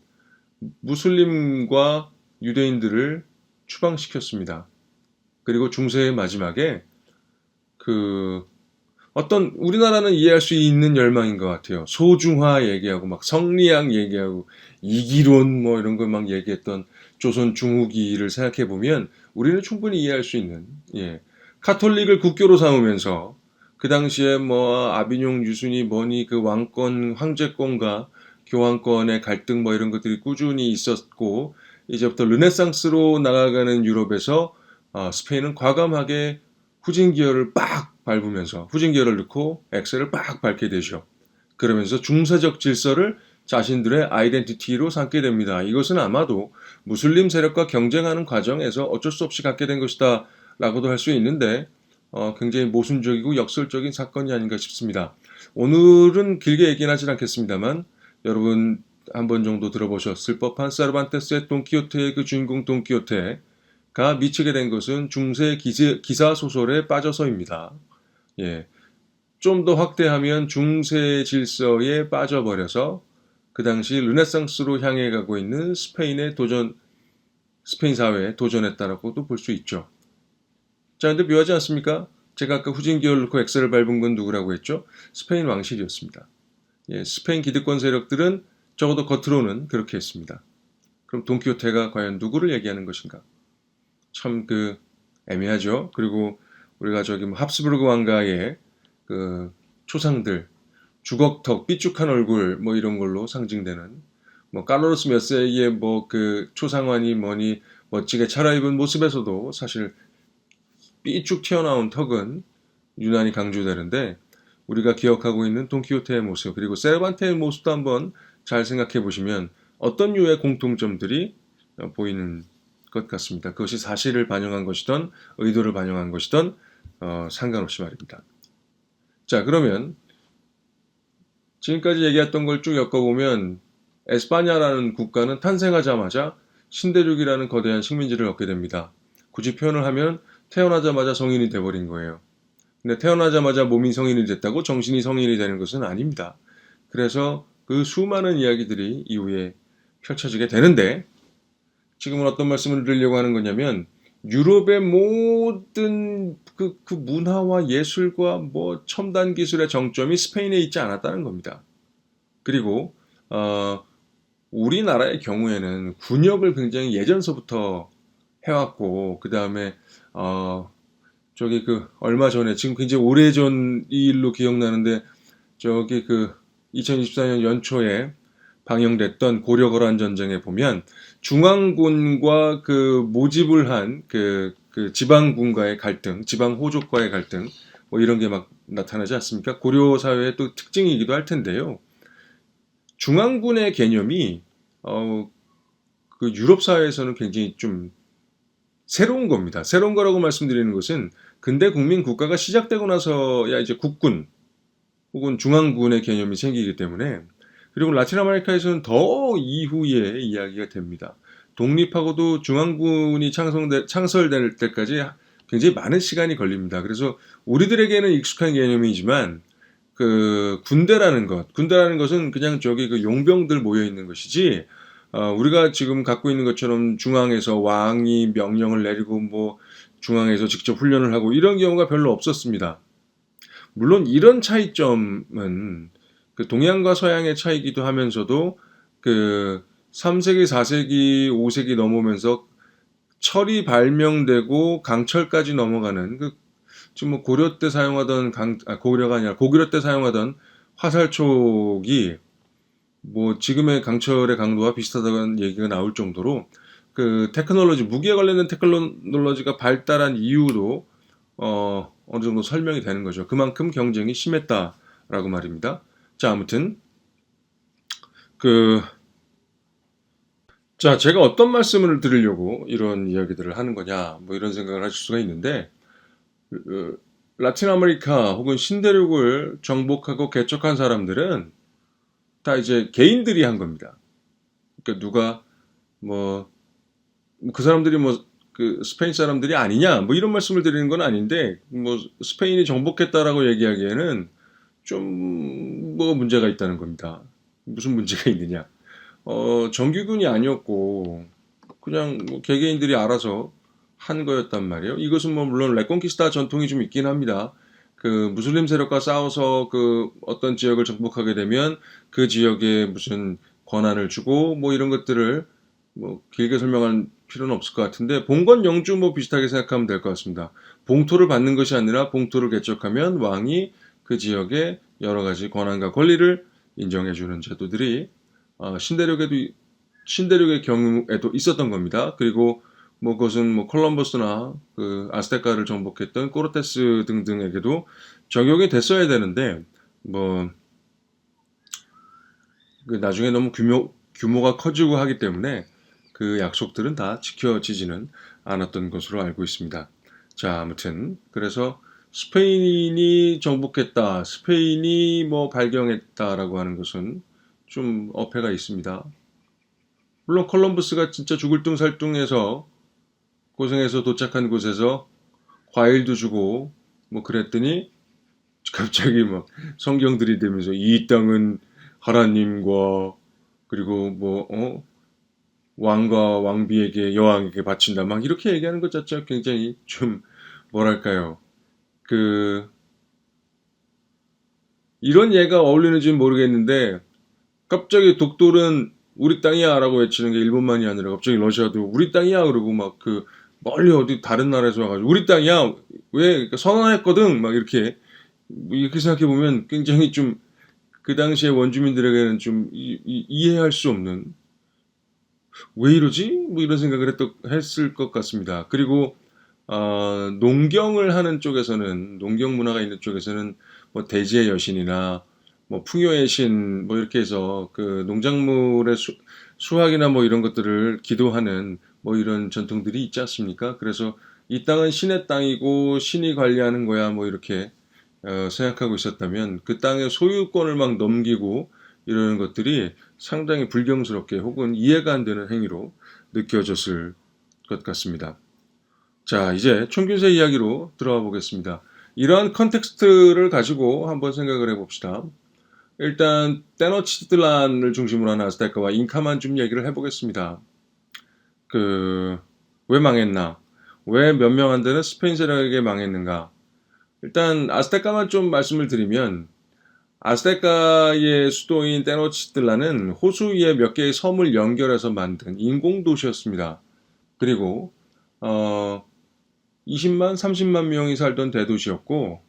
무슬림과 유대인들을 추방시켰습니다. 그리고 중세의 마지막에 그 어떤 우리나라는 이해할 수 있는 열망인 것 같아요. 소중화 얘기하고 막 성리학 얘기하고 이기론 뭐 이런 걸 막 얘기했던 조선 중후기를 생각해 보면 우리는 충분히 이해할 수 있는 예. 카톨릭을 국교로 삼으면서 그 당시에 뭐 아비뇽 유순이 뭐니 그 왕권 황제권과 교황권의 갈등 뭐 이런 것들이 꾸준히 있었고 이제부터 르네상스로 나아가는 유럽에서 스페인은 과감하게 후진 기어를 빡 밟으면서 후진 기어를 넣고 엑셀을 빡 밟게 되죠. 그러면서 중세적 질서를 자신들의 아이덴티티로 삼게 됩니다. 이것은 아마도 무슬림 세력과 경쟁하는 과정에서 어쩔 수 없이 갖게 된 것이다 라고도 할 수 있는데 굉장히 모순적이고 역설적인 사건이 아닌가 싶습니다. 오늘은 길게 얘기는 하진 않겠습니다만 여러분 한 번 정도 들어보셨을 법한 세르반테스의 돈키호테의 그 주인공 돈키호테가 미치게 된 것은 중세 기사 소설에 빠져서입니다. 예. 좀 더 확대하면 중세 질서에 빠져버려서 그 당시 르네상스로 향해 가고 있는 스페인 사회에 도전했다라고도 볼 수 있죠. 자, 근데 묘하지 않습니까? 제가 아까 후진 기어를 넣고 엑셀을 밟은 건 누구라고 했죠? 스페인 왕실이었습니다. 예, 스페인 기득권 세력들은 적어도 겉으로는 그렇게 했습니다. 그럼 돈키호테가 과연 누구를 얘기하는 것인가? 참 애매하죠. 그리고 우리가 저기 뭐 합스부르크 왕가의 그 초상들, 주걱턱, 삐죽한 얼굴 뭐 이런 걸로 상징되는 뭐 카를로스 몇 세의 뭐 그 초상화니 뭐니 멋지게 차려입은 모습에서도 사실 삐쭉 튀어나온 턱은 유난히 강조되는데 우리가 기억하고 있는 돈키호테의 모습 그리고 세르반테의 모습도 한번 잘 생각해 보시면 어떤 류의 공통점들이 보이는 것 같습니다. 그것이 사실을 반영한 것이든 의도를 반영한 것이든 상관없이 말입니다. 자, 그러면 지금까지 얘기했던 걸 쭉 엮어보면 에스파냐라는 국가는 탄생하자마자 신대륙이라는 거대한 식민지를 얻게 됩니다. 굳이 표현을 하면 태어나자마자 성인이 돼버린 거예요. 근데 태어나자마자 몸이 성인이 됐다고 정신이 성인이 되는 것은 아닙니다. 그래서 그 수많은 이야기들이 이후에 펼쳐지게 되는데 지금은 어떤 말씀을 드리려고 하는 거냐면 유럽의 모든 그 문화와 예술과 뭐 첨단 기술의 정점이 스페인에 있지 않았다는 겁니다. 그리고 우리나라의 경우에는 군역을 굉장히 예전서부터 해왔고, 그 다음에, 저기 얼마 전에, 지금 굉장히 오래전 이 일로 기억나는데, 저기 2024년 연초에 방영됐던 고려거란 전쟁에 보면 중앙군과 모집을 한 지방군과의 갈등, 지방 호족과의 갈등, 뭐 이런 게 막 나타나지 않습니까? 고려 사회의 또 특징이기도 할 텐데요. 중앙군의 개념이 어, 유럽 사회에서는 굉장히 좀 새로운 겁니다. 새로운 거라고 말씀드리는 것은 근대 국민 국가가 시작되고 나서야 이제 국군 혹은 중앙군의 개념이 생기기 때문에, 그리고 라틴 아메리카에서는 더 이후에 이야기가 됩니다. 독립하고도 중앙군이 창설될 때까지 굉장히 많은 시간이 걸립니다. 그래서 우리들에게는 익숙한 개념이지만 군대라는 것은 그냥 저기 용병들 모여 있는 것이지, 우리가 지금 갖고 있는 것처럼 중앙에서 왕이 명령을 내리고 뭐 중앙에서 직접 훈련을 하고 이런 경우가 별로 없었습니다. 물론 이런 차이점은 동양과 서양의 차이기도 하면서도 3세기, 4세기, 5세기 넘으면서 철이 발명되고 강철까지 넘어가는 지금 뭐 고려 때 사용하던 고려가 아니라 고구려 때 사용하던 화살촉이 뭐 지금의 강철의 강도와 비슷하다는 얘기가 나올 정도로 무기에 관련된 테크놀로지가 발달한 이유도 어느 정도 설명이 되는 거죠. 그만큼 경쟁이 심했다라고 말입니다. 자, 아무튼 자, 제가 어떤 말씀을 드리려고 이런 이야기들을 하는 거냐, 뭐 이런 생각을 하실 수가 있는데, 라틴 아메리카 혹은 신대륙을 정복하고 개척한 사람들은 다 이제 개인들이 한 겁니다. 그러니까 누가 뭐 그 사람들이 스페인 사람들이 아니냐, 뭐 이런 말씀을 드리는 건 아닌데, 뭐 스페인이 정복했다라고 얘기하기에는 좀 뭐가 문제가 있다는 겁니다. 무슨 문제가 있느냐? 정규군이 아니었고 그냥 뭐 개개인들이 알아서 한 거였단 말이에요. 이것은 뭐 물론 레콘키스타 전통이 좀 있긴 합니다. 무슬림 세력과 싸워서 어떤 지역을 정복하게 되면 그 지역에 무슨 권한을 주고 뭐 이런 것들을 뭐 길게 설명할 필요는 없을 것 같은데, 봉건 영주 뭐 비슷하게 생각하면 될 것 같습니다. 봉토를 받는 것이 아니라 봉토를 개척하면 왕이 그 지역에 여러 가지 권한과 권리를 인정해주는 제도들이 신대륙의 경우에도 있었던 겁니다. 그리고 뭐 그것은 뭐 콜럼버스나 아스테카를 정복했던 코르테스 등등에게도 적용이 됐어야 되는데, 뭐 나중에 너무 규모가 커지고 하기 때문에 그 약속들은 다 지켜지지는 않았던 것으로 알고 있습니다. 자, 아무튼 그래서 스페인이 정복했다, 스페인이 뭐 발경했다라고 하는 것은 좀 어폐가 있습니다. 물론 콜럼버스가 진짜 죽을 둥살둥해서 고생해서 도착한 곳에서 과일도 주고 뭐 그랬더니 갑자기 막 성경 들이대면서 이 땅은 하나님과 그리고 왕과 왕비에게 여왕에게 바친다 막 이렇게 얘기하는 것 자체가 굉장히 좀 뭐랄까요, 이런 예가 어울리는지는 모르겠는데 갑자기 독돌은 우리 땅이야 라고 외치는 게 일본만이 아니라 갑자기 러시아도 우리 땅이야 그러고 막 멀리 어디 다른 나라에서 와가지고 우리 땅이야 왜 선언했거든 막 이렇게 생각해 보면 굉장히 좀 그 당시에 원주민들에게는 좀 이해할 수 없는, 왜 이러지? 뭐 이런 생각을 했을 것 같습니다. 그리고 농경을 하는 쪽에서는, 농경 문화가 있는 쪽에서는 뭐 대지의 여신이나 뭐 풍요의 신 뭐 이렇게 해서 농작물의 수확이나 뭐 이런 것들을 기도하는 뭐 이런 전통들이 있지 않습니까? 그래서 이 땅은 신의 땅이고 신이 관리하는 거야 뭐 이렇게 생각하고 있었다면 그 땅의 소유권을 막 넘기고 이러는 것들이 상당히 불경스럽게 혹은 이해가 안 되는 행위로 느껴졌을 것 같습니다. 자, 이제 총균세 이야기로 들어가 보겠습니다. 이러한 컨텍스트를 가지고 한번 생각을 해봅시다. 일단 테노치틀란을 중심으로 한 아스테카와 잉카만 좀 얘기를 해보겠습니다. 왜 망했나? 왜 몇 명 안 되는 스페인 세력에게 망했는가? 일단 아스테카만 좀 말씀을 드리면 아스테카의 수도인 테노치틀란은 호수 위에 몇 개의 섬을 연결해서 만든 인공 도시였습니다. 그리고 20만, 30만 명이 살던 대도시였고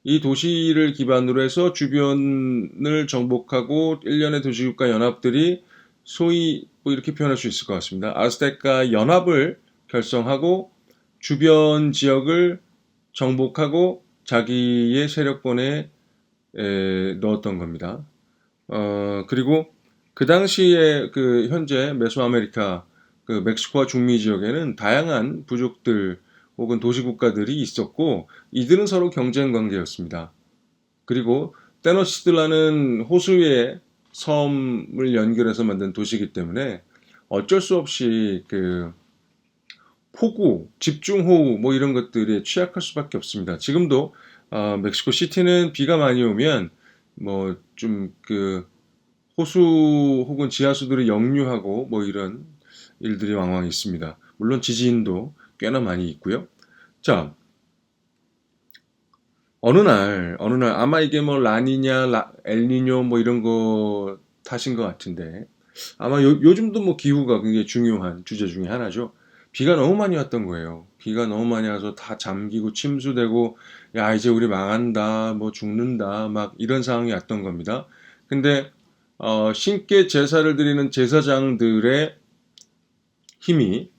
이 도시를 기반으로 해서 주변을 정복하고 일련의 도시국가 연합들이 소위 뭐 이렇게 표현할 수 있을 것 같습니다. 아스테카 연합을 결성하고 주변 지역을 정복하고 자기의 세력권에 넣었던 겁니다. 그리고 그 당시에 그 현재 메소아메리카 그 멕시코와 중미 지역에는 다양한 부족들 혹은 도시국가들이 있었고 이들은 서로 경쟁 관계였습니다. 그리고 테노시틀라는 호수의 섬을 연결해서 만든 도시이기 때문에 어쩔 수 없이 그 폭우, 집중호우 뭐 이런 것들에 취약할 수밖에 없습니다. 지금도 멕시코 시티는 비가 많이 오면 뭐 좀 그 호수 혹은 지하수들이 역류하고 뭐 이런 일들이 왕왕 있습니다. 물론 지진도 꽤나 많이 있고요. 자, 어느 날 아마 이게 뭐 라니냐, 엘니뇨 뭐 이런 거 탓인 것 같은데 아마 요즘도 뭐 기후가 굉장히 중요한 주제 중에 하나죠. 비가 너무 많이 왔던 거예요. 비가 너무 많이 와서 다 잠기고 침수되고 야 이제 우리 망한다, 뭐 죽는다, 막 이런 상황이 왔던 겁니다. 근데 신께 제사를 드리는 제사장들의 힘이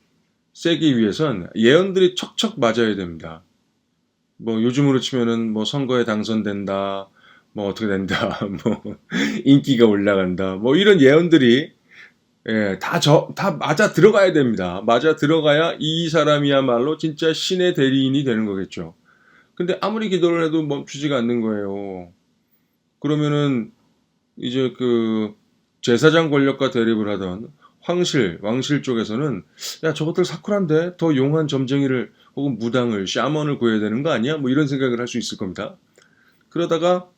세기 위해선 예언들이 척척 맞아야 됩니다. 뭐 요즘으로 치면은 뭐 선거에 당선된다, 뭐 어떻게 된다, 뭐 인기가 올라간다, 뭐 이런 예언들이 다 맞아 들어가야 됩니다. 맞아 들어가야 이 사람이야말로 진짜 신의 대리인이 되는 거겠죠. 근데 아무리 기도를 해도 멈추지가 않는 거예요. 그러면은 이제 그 제사장 권력과 대립을 하던 왕실 쪽에서는 야 저것들 사쿠란데 더 용한 점쟁이를 혹은 무당을 샤먼을 구해야 되는 거 아니야? 뭐 이런 생각을 할 수 있을 겁니다. 그러다가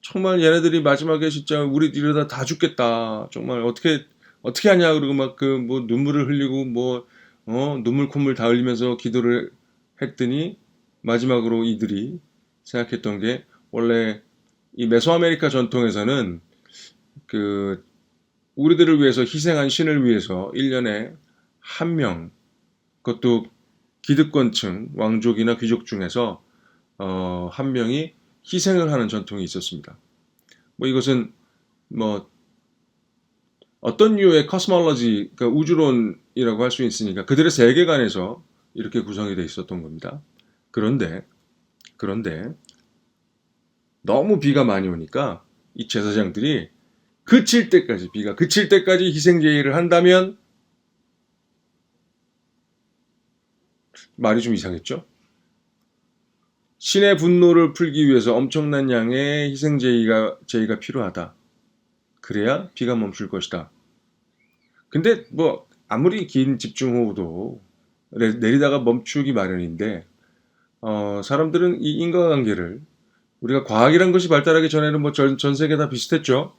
정말 얘네들이 마지막에 진짜 우리 이러다 다 죽겠다. 정말 어떻게 하냐 그러고 막 그 뭐 눈물을 흘리고 뭐 눈물 콧물 다 흘리면서 기도를 했더니 마지막으로 이들이 생각했던 게 원래 이 메소아메리카 전통에서는 그 우리들을 위해서 희생한 신을 위해서 1년에 한 명, 그것도 기득권층, 왕족이나 귀족 중에서 한 명이 희생을 하는 전통이 있었습니다. 뭐 이것은 뭐 어떤 류의 코스몰로지, 그러니까 우주론이라고 할 수 있으니까 그들의 세계관에서 이렇게 구성이 돼 있었던 겁니다. 그런데 너무 비가 많이 오니까 이 제사장들이 비가 그칠 때까지 희생제의를 한다면 말이 좀 이상했죠? 신의 분노를 풀기 위해서 엄청난 양의 제의가 필요하다. 그래야 비가 멈출 것이다. 근데 뭐 아무리 긴 집중호우도 내리다가 멈추기 마련인데 사람들은 이 인과관계를 우리가 과학이란 것이 발달하기 전에는 뭐 전 세계 다 비슷했죠.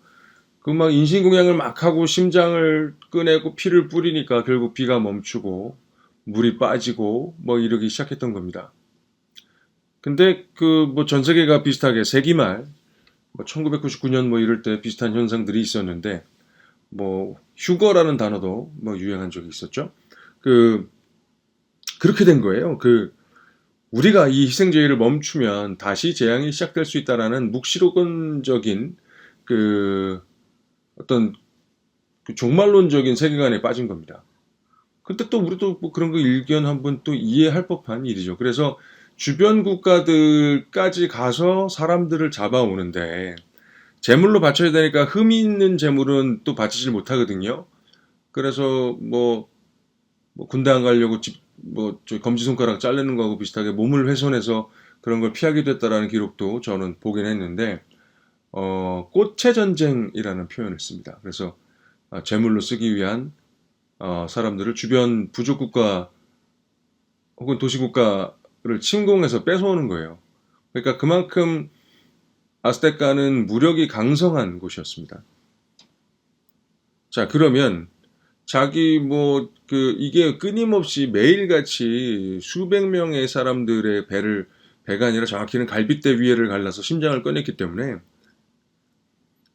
그 막 인신공양을 막 하고 심장을 꺼내고 피를 뿌리니까 결국 비가 멈추고 물이 빠지고 뭐 이러기 시작했던 겁니다. 근데 그 뭐 전 세계가 비슷하게 세기 말, 뭐 1999년 뭐 이럴 때 비슷한 현상들이 있었는데 뭐 휴거라는 단어도 뭐 유행한 적이 있었죠. 그 그렇게 된 거예요. 그 우리가 이 희생제의를 멈추면 다시 재앙이 시작될 수 있다라는 묵시로건적인 그 어떤 그 종말론적인 세계관에 빠진 겁니다. 근데 또 우리도 뭐 그런 거 일견 한번 또 이해할 법한 일이죠. 그래서 주변 국가들까지 가서 사람들을 잡아오는데 제물로 바쳐야 되니까 흠이 있는 제물은 또 바치질 못하거든요. 그래서 뭐 군대 안 가려고 저 검지손가락 자르는 거하고 비슷하게 몸을 훼손해서 그런 걸 피하게 됐다라는 기록도 저는 보긴 했는데 꽃의 전쟁이라는 표현을 씁니다. 그래서 제물로 쓰기 위한 사람들을 주변 부족국가 혹은 도시국가를 침공해서 뺏어오는 거예요. 그러니까 그만큼 아스테카는 무력이 강성한 곳이었습니다. 자, 그러면 자기 이게 끊임없이 매일같이 수백 명의 사람들의 배가 아니라 정확히는 갈빗대 위에를 갈라서 심장을 꺼냈기 때문에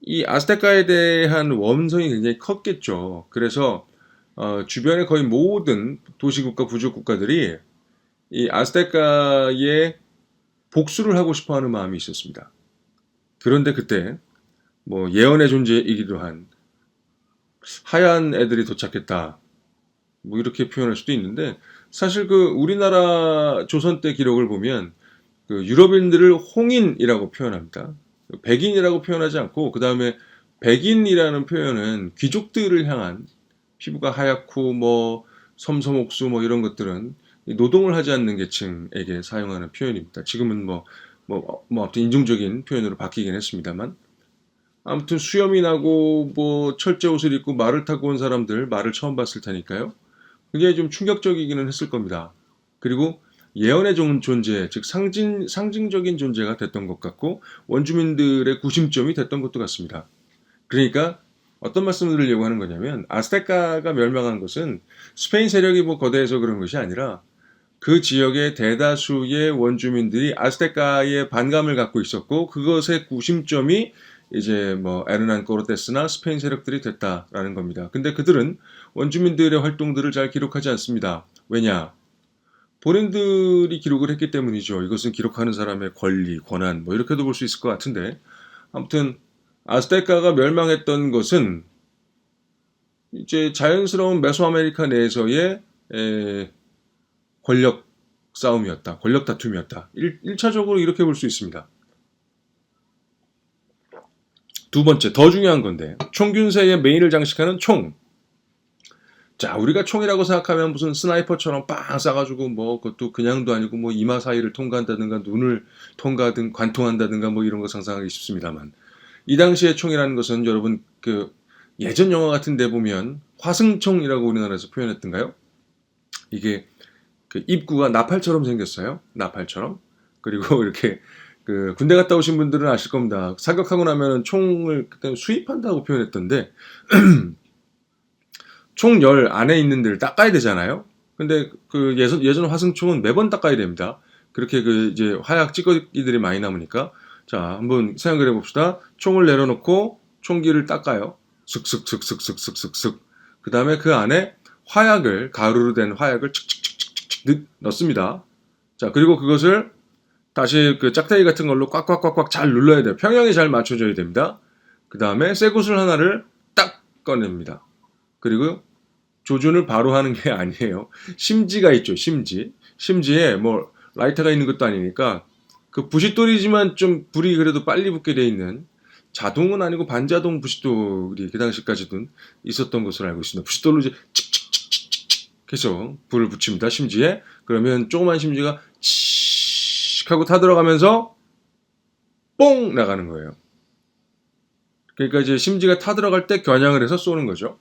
이 아스테카에 대한 원성이 굉장히 컸겠죠. 그래서 주변의 거의 모든 도시국가, 부족국가들이 이 아스테카에 복수를 하고 싶어하는 마음이 있었습니다. 그런데 그때 뭐 예언의 존재이기도 한 하얀 애들이 도착했다. 뭐 이렇게 표현할 수도 있는데 사실 그 우리나라 조선 때 기록을 보면 그 유럽인들을 홍인이라고 표현합니다. 백인이라고 표현하지 않고 그 다음에 백인이라는 표현은 귀족들을 향한 피부가 하얗고 뭐 섬섬옥수 뭐 이런 것들은 노동을 하지 않는 계층에게 사용하는 표현입니다. 지금은 아무튼 인종적인 표현으로 바뀌긴 했습니다만 아무튼 수염이 나고 뭐 철제 옷을 입고 말을 타고 온 사람들 말을 처음 봤을 테니까요. 굉장히 좀 충격적이기는 했을 겁니다. 그리고 예언의 존재, 즉 상징적인 존재가 됐던 것 같고 원주민들의 구심점이 됐던 것도 같습니다. 그러니까 어떤 말씀을 드리려고 하는 거냐면 아스테카가 멸망한 것은 스페인 세력이 뭐 거대해서 그런 것이 아니라 그 지역의 대다수의 원주민들이 아스테카에 반감을 갖고 있었고 그것의 구심점이 이제 뭐 에르난 코르테스나 스페인 세력들이 됐다라는 겁니다. 근데 그들은 원주민들의 활동들을 잘 기록하지 않습니다. 왜냐? 본인들이 기록을 했기 때문이죠. 이것은 기록하는 사람의 권리, 권한 뭐 이렇게도 볼 수 있을 것 같은데 아무튼 아스테카가 멸망했던 것은 이제 자연스러운 메소아메리카 내에서의 권력 싸움이었다. 권력 다툼이었다. 1차적으로 이렇게 볼 수 있습니다. 두 번째, 더 중요한 건데 총균세의 메인을 장식하는 총. 자, 우리가 총이라고 생각하면 무슨 스나이퍼처럼 빵 쏴가지고 뭐 그것도 그냥도 아니고 뭐 이마 사이를 통과한다든가 눈을 통과하든 관통한다든가 뭐 이런 거 상상하기 쉽습니다만 이 당시의 총이라는 것은 여러분 그 예전 영화 같은 데 보면 화승총이라고 우리나라에서 표현했던가요? 이게 그 입구가 나팔처럼 생겼어요. 나팔처럼. 그리고 이렇게 그 군대 갔다 오신 분들은 아실 겁니다. 사격하고 나면은 총을 그때 수입한다고 표현했던데 총열 안에 있는 데를 닦아야 되잖아요. 근데 그 예전 화승총은 매번 닦아야 됩니다. 그렇게 그 이제 화약 찌꺼기들이 많이 남으니까 자 한번 생각을 해봅시다. 총을 내려놓고 총기를 닦아요. 슥슥슥슥슥슥슥슥. 그 다음에 그 안에 화약을 가루로 된 화약을 칙칙칙칙칙 넣습니다. 자 그리고 그것을 다시 그 짝대기 같은 걸로 꽉꽉꽉꽉 잘 눌러야 돼요. 평형이 잘 맞춰져야 됩니다. 그 다음에 쇠구슬 하나를 딱 꺼냅니다. 그리고 조준을 바로 하는 게 아니에요. 심지가 있죠. 심지에 뭐 라이터가 있는 것도 아니니까 그 부싯돌이지만 좀 불이 그래도 빨리 붙게 돼 있는 자동은 아니고 반자동 부싯돌이 그 당시까지도 있었던 것으로 알고 있습니다. 부싯돌로 이제 칙칙칙칙칙 해서 불을 붙입니다. 심지에 그러면 조그만 심지가 칙 하고 타들어가면서 뽕 나가는 거예요. 그러니까 이제 심지가 타들어갈 때 겨냥을 해서 쏘는 거죠.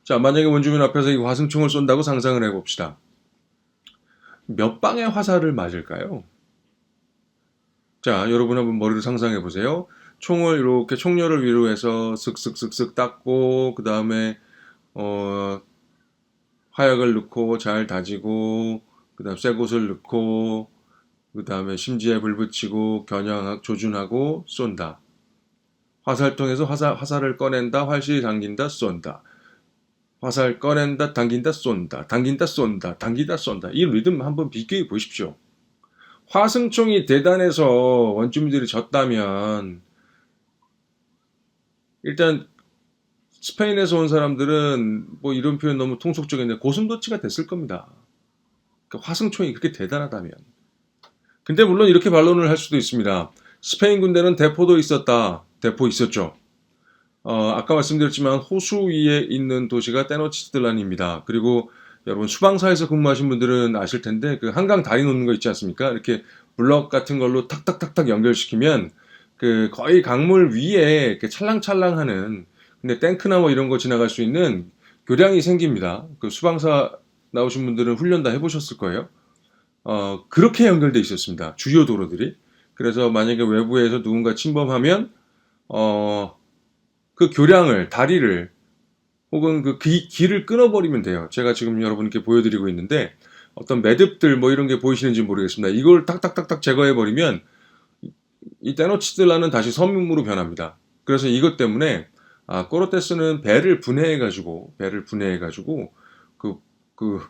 자, 만약에 원주민 앞에서 이 화승총을 쏜다고 상상을 해봅시다. 몇 방의 화살을 맞을까요? 자, 여러분 한번 머리를 상상해 보세요. 총을 이렇게 총열을 위로 해서 슥슥슥슥 닦고 그 다음에 화약을 넣고 잘 다지고 그 다음 쇠곳을 넣고 그 다음에 심지에 불 붙이고 조준하고 쏜다. 화살통에서 화살을 꺼낸다, 활시 당긴다, 쏜다. 화살 꺼낸다, 당긴다, 쏜다. 당긴다, 쏜다. 당기다, 쏜다. 이 리듬 한번 비교해 보십시오. 화승총이 대단해서 원주민들이 졌다면 일단 스페인에서 온 사람들은 뭐 이런 표현 너무 통속적인데 고슴도치가 됐을 겁니다. 그러니까 화승총이 그렇게 대단하다면. 근데 물론 이렇게 반론을 할 수도 있습니다. 스페인 군대는 대포도 있었다. 대포 있었죠. 아까 말씀드렸지만 호수 위에 있는 도시가 테노치틀란입니다. 그리고 여러분 수방사에서 근무하신 분들은 아실 텐데 그 한강 다리 놓는 거 있지 않습니까? 이렇게 블럭 같은 걸로 탁탁탁탁 연결시키면 그 거의 강물 위에 이렇게 찰랑찰랑하는 근데 탱크나 뭐 이런 거 지나갈 수 있는 교량이 생깁니다. 그 수방사 나오신 분들은 훈련 다 해보셨을 거예요. 그렇게 연결돼 있었습니다. 주요 도로들이. 그래서 만약에 외부에서 누군가 침범하면 그 교량을 다리를 혹은 그 길을 끊어버리면 돼요. 제가 지금 여러분께 보여드리고 있는데 어떤 매듭들 뭐 이런 게 보이시는지 모르겠습니다. 이걸 탁탁탁탁 제거해버리면 이 테노치틀란은 다시 섬으로 변합니다. 그래서 이것 때문에 코르테스는 배를 분해해가지고 그, 그,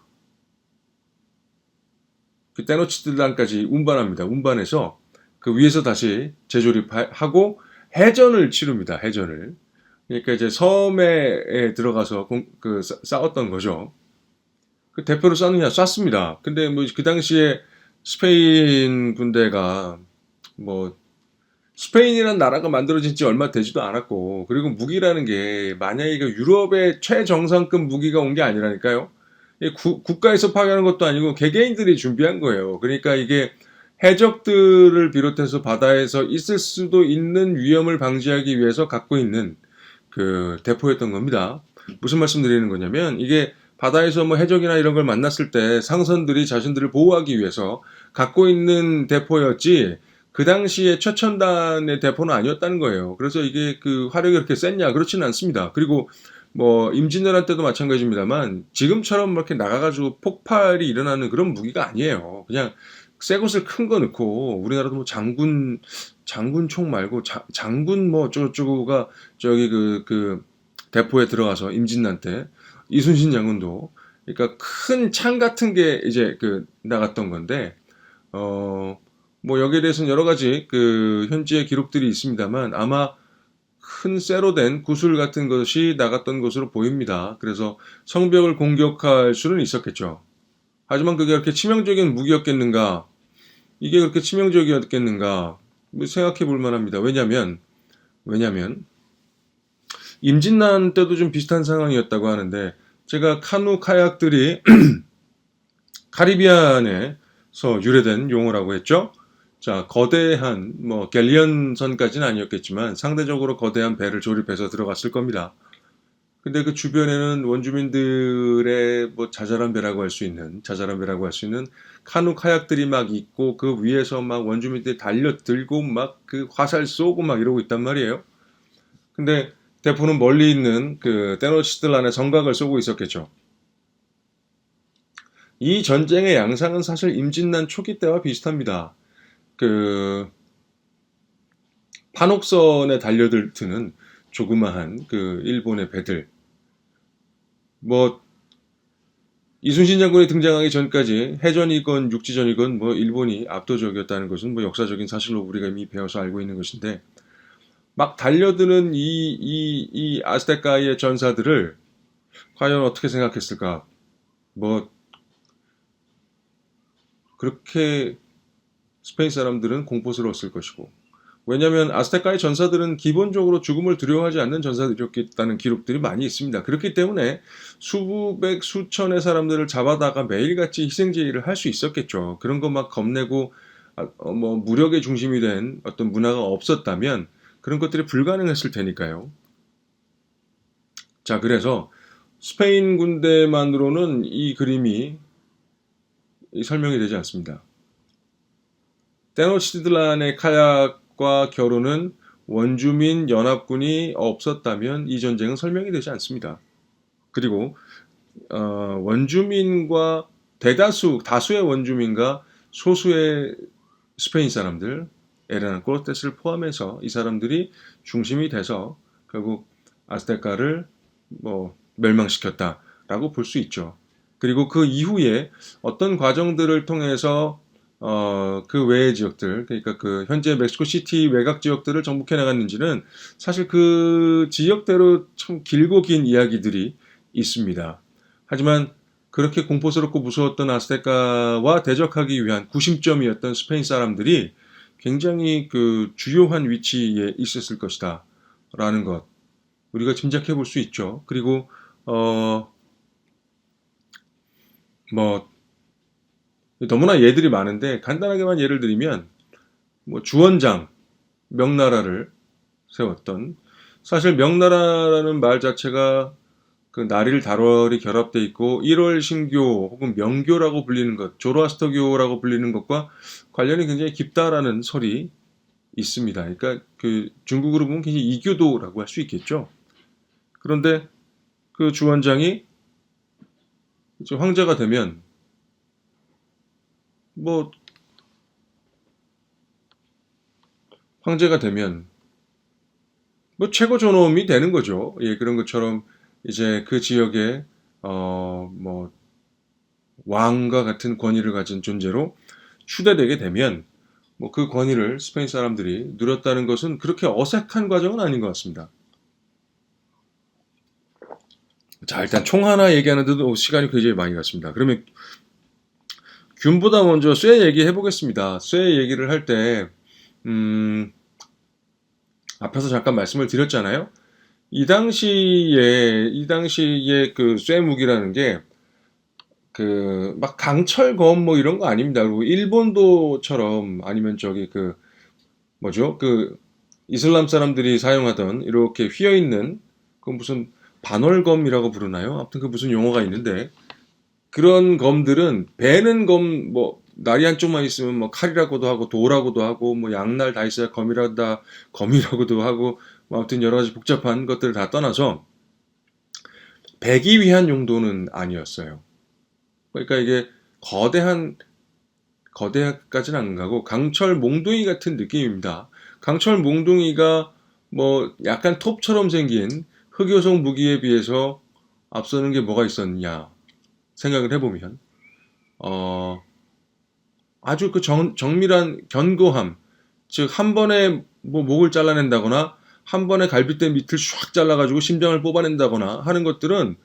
그 테노치티단까지 운반합니다. 운반해서 그 위에서 다시 재조립하고 해전을 치릅니다. 해전을. 그러니까 이제 섬에 들어가서 싸웠던 거죠. 그 대표로 쐈느냐? 쐈습니다. 근데 뭐 그 당시에 스페인 군대가 뭐 스페인이라는 나라가 만들어진 지 얼마 되지도 않았고, 그리고 무기라는 게 만약에 이거 유럽의 최정상급 무기가 온 게 아니라니까요. 국가에서 파견하는 것도 아니고 개개인들이 준비한 거예요. 그러니까 이게 해적들을 비롯해서 바다에서 있을 수도 있는 위험을 방지하기 위해서 갖고 있는 그 대포였던 겁니다. 무슨 말씀 드리는 거냐면, 이게 바다에서 뭐 해적이나 이런 걸 만났을 때 상선들이 자신들을 보호하기 위해서 갖고 있는 대포였지, 그 당시에 최첨단의 대포는 아니었다는 거예요. 그래서 이게 그 화력이 그렇게 셌냐? 그렇지는 않습니다. 그리고 뭐 임진왜란 때도 마찬가지입니다만, 지금처럼 이렇게 나가가지고 폭발이 일어나는 그런 무기가 아니에요. 그냥 새 것을 큰 거 넣고, 우리나라도 뭐 장군 총 말고 장군 뭐 어쩌고저쩌고가 저기 그 대포에 들어가서 임진왜란 때 이순신 장군도, 그러니까 큰 창 같은 게 이제 그 나갔던 건데, 뭐 여기에 대해서는 여러 가지 그 현지의 기록들이 있습니다만, 아마 큰 쇠로 된 구슬 같은 것이 나갔던 것으로 보입니다. 그래서 성벽을 공격할 수는 있었겠죠. 하지만 그게 그렇게 치명적인 무기였겠는가? 이게 그렇게 치명적이었겠는가? 뭐 생각해 볼 만합니다. 왜냐면 임진왜란 때도 좀 비슷한 상황이었다고 하는데, 제가 카누 카약들이 카리비안에서 유래된 용어라고 했죠. 자, 거대한 뭐 갤리언선까지는 아니었겠지만 상대적으로 거대한 배를 조립해서 들어갔을 겁니다. 근데 그 주변에는 원주민들의 뭐 자잘한 배라고 할 수 있는 카누 카약들이 막 있고, 그 위에서 막 원주민들이 달려들고 막 그 화살 쏘고 막 이러고 있단 말이에요. 근데 대포는 멀리 있는 그 테노치틀란의 성곽을 쏘고 있었겠죠. 이 전쟁의 양상은 사실 임진난 초기 때와 비슷합니다. 그 판옥선에 달려드는 조그마한 그 일본의 배들, 뭐 이순신 장군이 등장하기 전까지 해전이건 육지전이건 뭐 일본이 압도적이었다는 것은 뭐 역사적인 사실로 우리가 이미 배워서 알고 있는 것인데, 막 달려드는 이 아스테카의 전사들을 과연 어떻게 생각했을까? 뭐 그렇게 스페인 사람들은 공포스러웠을 것이고, 왜냐하면 아스테카의 전사들은 기본적으로 죽음을 두려워하지 않는 전사들이었다는 기록들이 많이 있습니다. 그렇기 때문에 수백 수천의 사람들을 잡아다가 매일같이 희생제의를 할 수 있었겠죠. 그런 거 막 겁내고 뭐 무력의 중심이 된 어떤 문화가 없었다면 그런 것들이 불가능했을 테니까요. 자, 그래서 스페인 군대만으로는 이 그림이 설명이 되지 않습니다. 테노치티드란의 카약과 결혼은 원주민 연합군이 없었다면 이 전쟁은 설명이 되지 않습니다. 그리고 원주민과 다수의 원주민과 소수의 스페인 사람들, 에르난 코르테스를 포함해서 이 사람들이 중심이 돼서 결국 아스테카를 뭐 멸망시켰다라고 볼 수 있죠. 그리고 그 이후에 어떤 과정들을 통해서 그 외의 지역들, 그러니까 그 현재 멕시코 시티 외곽 지역들을 정복해 나갔는지는 사실 그 지역대로 참 길고 긴 이야기들이 있습니다. 하지만 그렇게 공포스럽고 무서웠던 아스테카와 대적하기 위한 구심점이었던 스페인 사람들이 굉장히 그 주요한 위치에 있었을 것이다 라는 것, 우리가 짐작해 볼 수 있죠. 그리고 뭐 너무나 예들이 많은데 간단하게만 예를 들면, 뭐 주원장, 명나라를 세웠던, 사실 명나라라는 말 자체가 그 나릴 달월이 결합돼 있고 1월 신교 혹은 명교라고 불리는 것, 조로아스터교라고 불리는 것과 관련이 굉장히 깊다라는 설이 있습니다. 그러니까 그 중국으로 보면 굉장히 이교도라고 할 수 있겠죠. 그런데 그 주원장이 황제가 되면 뭐 황제가 되면 뭐 최고 존엄이 되는 거죠. 예, 그런 것처럼 이제 그 지역에 뭐 왕과 같은 권위를 가진 존재로 추대되게 되면 뭐 그 권위를 스페인 사람들이 누렸다는 것은 그렇게 어색한 과정은 아닌 것 같습니다. 자, 일단 총 하나 얘기하는데도 시간이 굉장히 많이 갔습니다. 그러면 균보다 먼저 쇠 얘기해 보겠습니다. 쇠 얘기를 할 때, 앞에서 잠깐 말씀을 드렸잖아요. 이 당시에 그 쇠 무기라는 게, 막 강철검 뭐 이런 거 아닙니다. 그리고 일본도처럼 아니면 저기 뭐죠? 이슬람 사람들이 사용하던 이렇게 휘어있는, 그 무슨 반월검이라고 부르나요? 아무튼 그 무슨 용어가 있는데, 그런 검들은 베는 검, 뭐 날이 한쪽만 있으면 뭐 칼이라고도 하고 도라고도 하고 뭐 양날 다 있어야 검이라고도 하고 뭐 아무튼 여러 가지 복잡한 것들을 다 떠나서 베기 위한 용도는 아니었어요. 그러니까 이게 거대하까지는 안 가고 강철 몽둥이 같은 느낌입니다. 강철 몽둥이가 뭐 약간 톱처럼 생긴 흑요석 무기에 비해서 앞서는 게 뭐가 있었냐 생각을 해보면 어, 아주 정밀한 견고함, 즉 한 번에 뭐 목을 잘라낸다거나 한 번에 갈비뼈 밑을 샥 잘라가지고 심장을 뽑아낸다거나 하는 것들은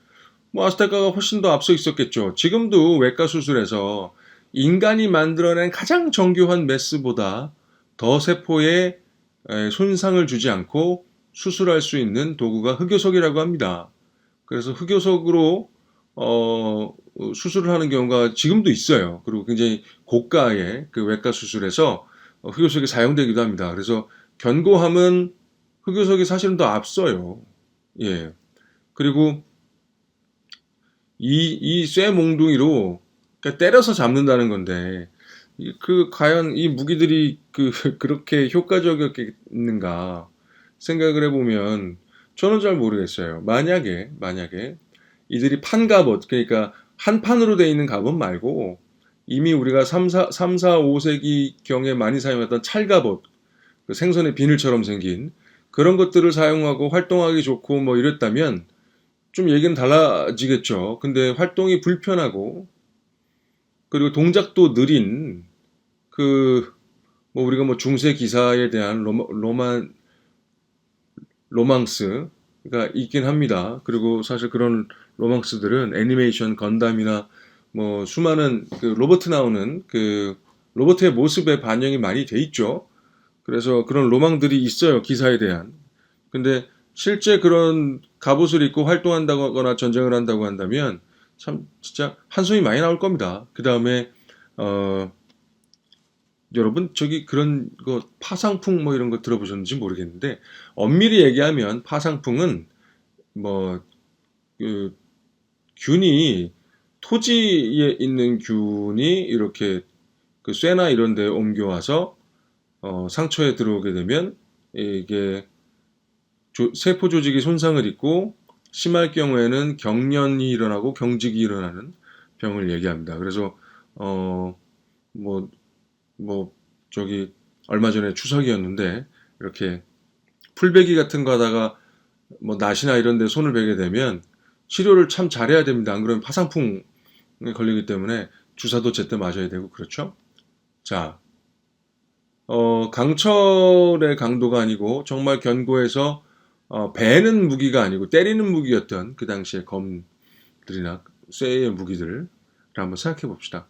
뭐 아스테카가 훨씬 더 앞서 있었겠죠. 지금도 외과 수술에서 인간이 만들어낸 가장 정교한 메스보다 더 세포에 손상을 주지 않고 수술할 수 있는 도구가 흑요석이라고 합니다. 그래서 흑요석으로 수술을 하는 경우가 지금도 있어요. 그리고 굉장히 고가의 그 외과 수술에서 흑요석이 사용되기도 합니다. 그래서 견고함은 흑요석이 사실은 더 앞서요. 예. 그리고 이 쇠 몽둥이로 그러니까 때려서 잡는다는 건데, 과연 이 무기들이 그렇게 효과적이었겠는가 생각을 해보면 저는 잘 모르겠어요. 만약에 이들이 판갑옷, 그러니까 한 판으로 되어 있는 갑옷 말고 이미 우리가 3, 4, 5세기 경에 많이 사용했던 찰갑옷, 그 생선의 비늘처럼 생긴 그런 것들을 사용하고 활동하기 좋고 뭐 이랬다면 좀 얘기는 달라지겠죠. 근데 활동이 불편하고 그리고 동작도 느린 뭐 우리가 뭐 중세 기사에 대한 로망스가 있긴 합니다. 그리고 사실 그런 로망스들은 애니메이션 건담이나 뭐 수많은 로버트 나오는 로버트의 모습에 반영이 많이 돼 있죠. 그래서 그런 로망들이 있어요. 기사에 대한. 근데 실제 그런 갑옷을 입고 활동한다거나 전쟁을 한다고 한다면 참 진짜 한숨이 많이 나올 겁니다. 그 다음에 여러분 저기 그런 거 파상풍 뭐 이런 거 들어보셨는지 모르겠는데 엄밀히 얘기하면 파상풍은 뭐 균이 토지에 있는 균이 이렇게 쇠나 이런 데 옮겨와서 상처에 들어오게 되면 이게 세포 조직이 손상을 입고 심할 경우에는 경련이 일어나고 경직이 일어나는 병을 얘기합니다. 그래서 뭐 저기 얼마 전에 추석이었는데 이렇게 풀베기 같은 거 하다가 뭐 낫이나 이런 데 손을 베게 되면 치료를 참 잘해야 됩니다. 안 그러면 파상풍에 걸리기 때문에 주사도 제때 맞아야 되고 그렇죠. 자, 강철의 강도가 아니고 정말 견고해서 베는 무기가 아니고 때리는 무기였던 그 당시의 검들이나 쇠의 무기들을 한번 생각해 봅시다.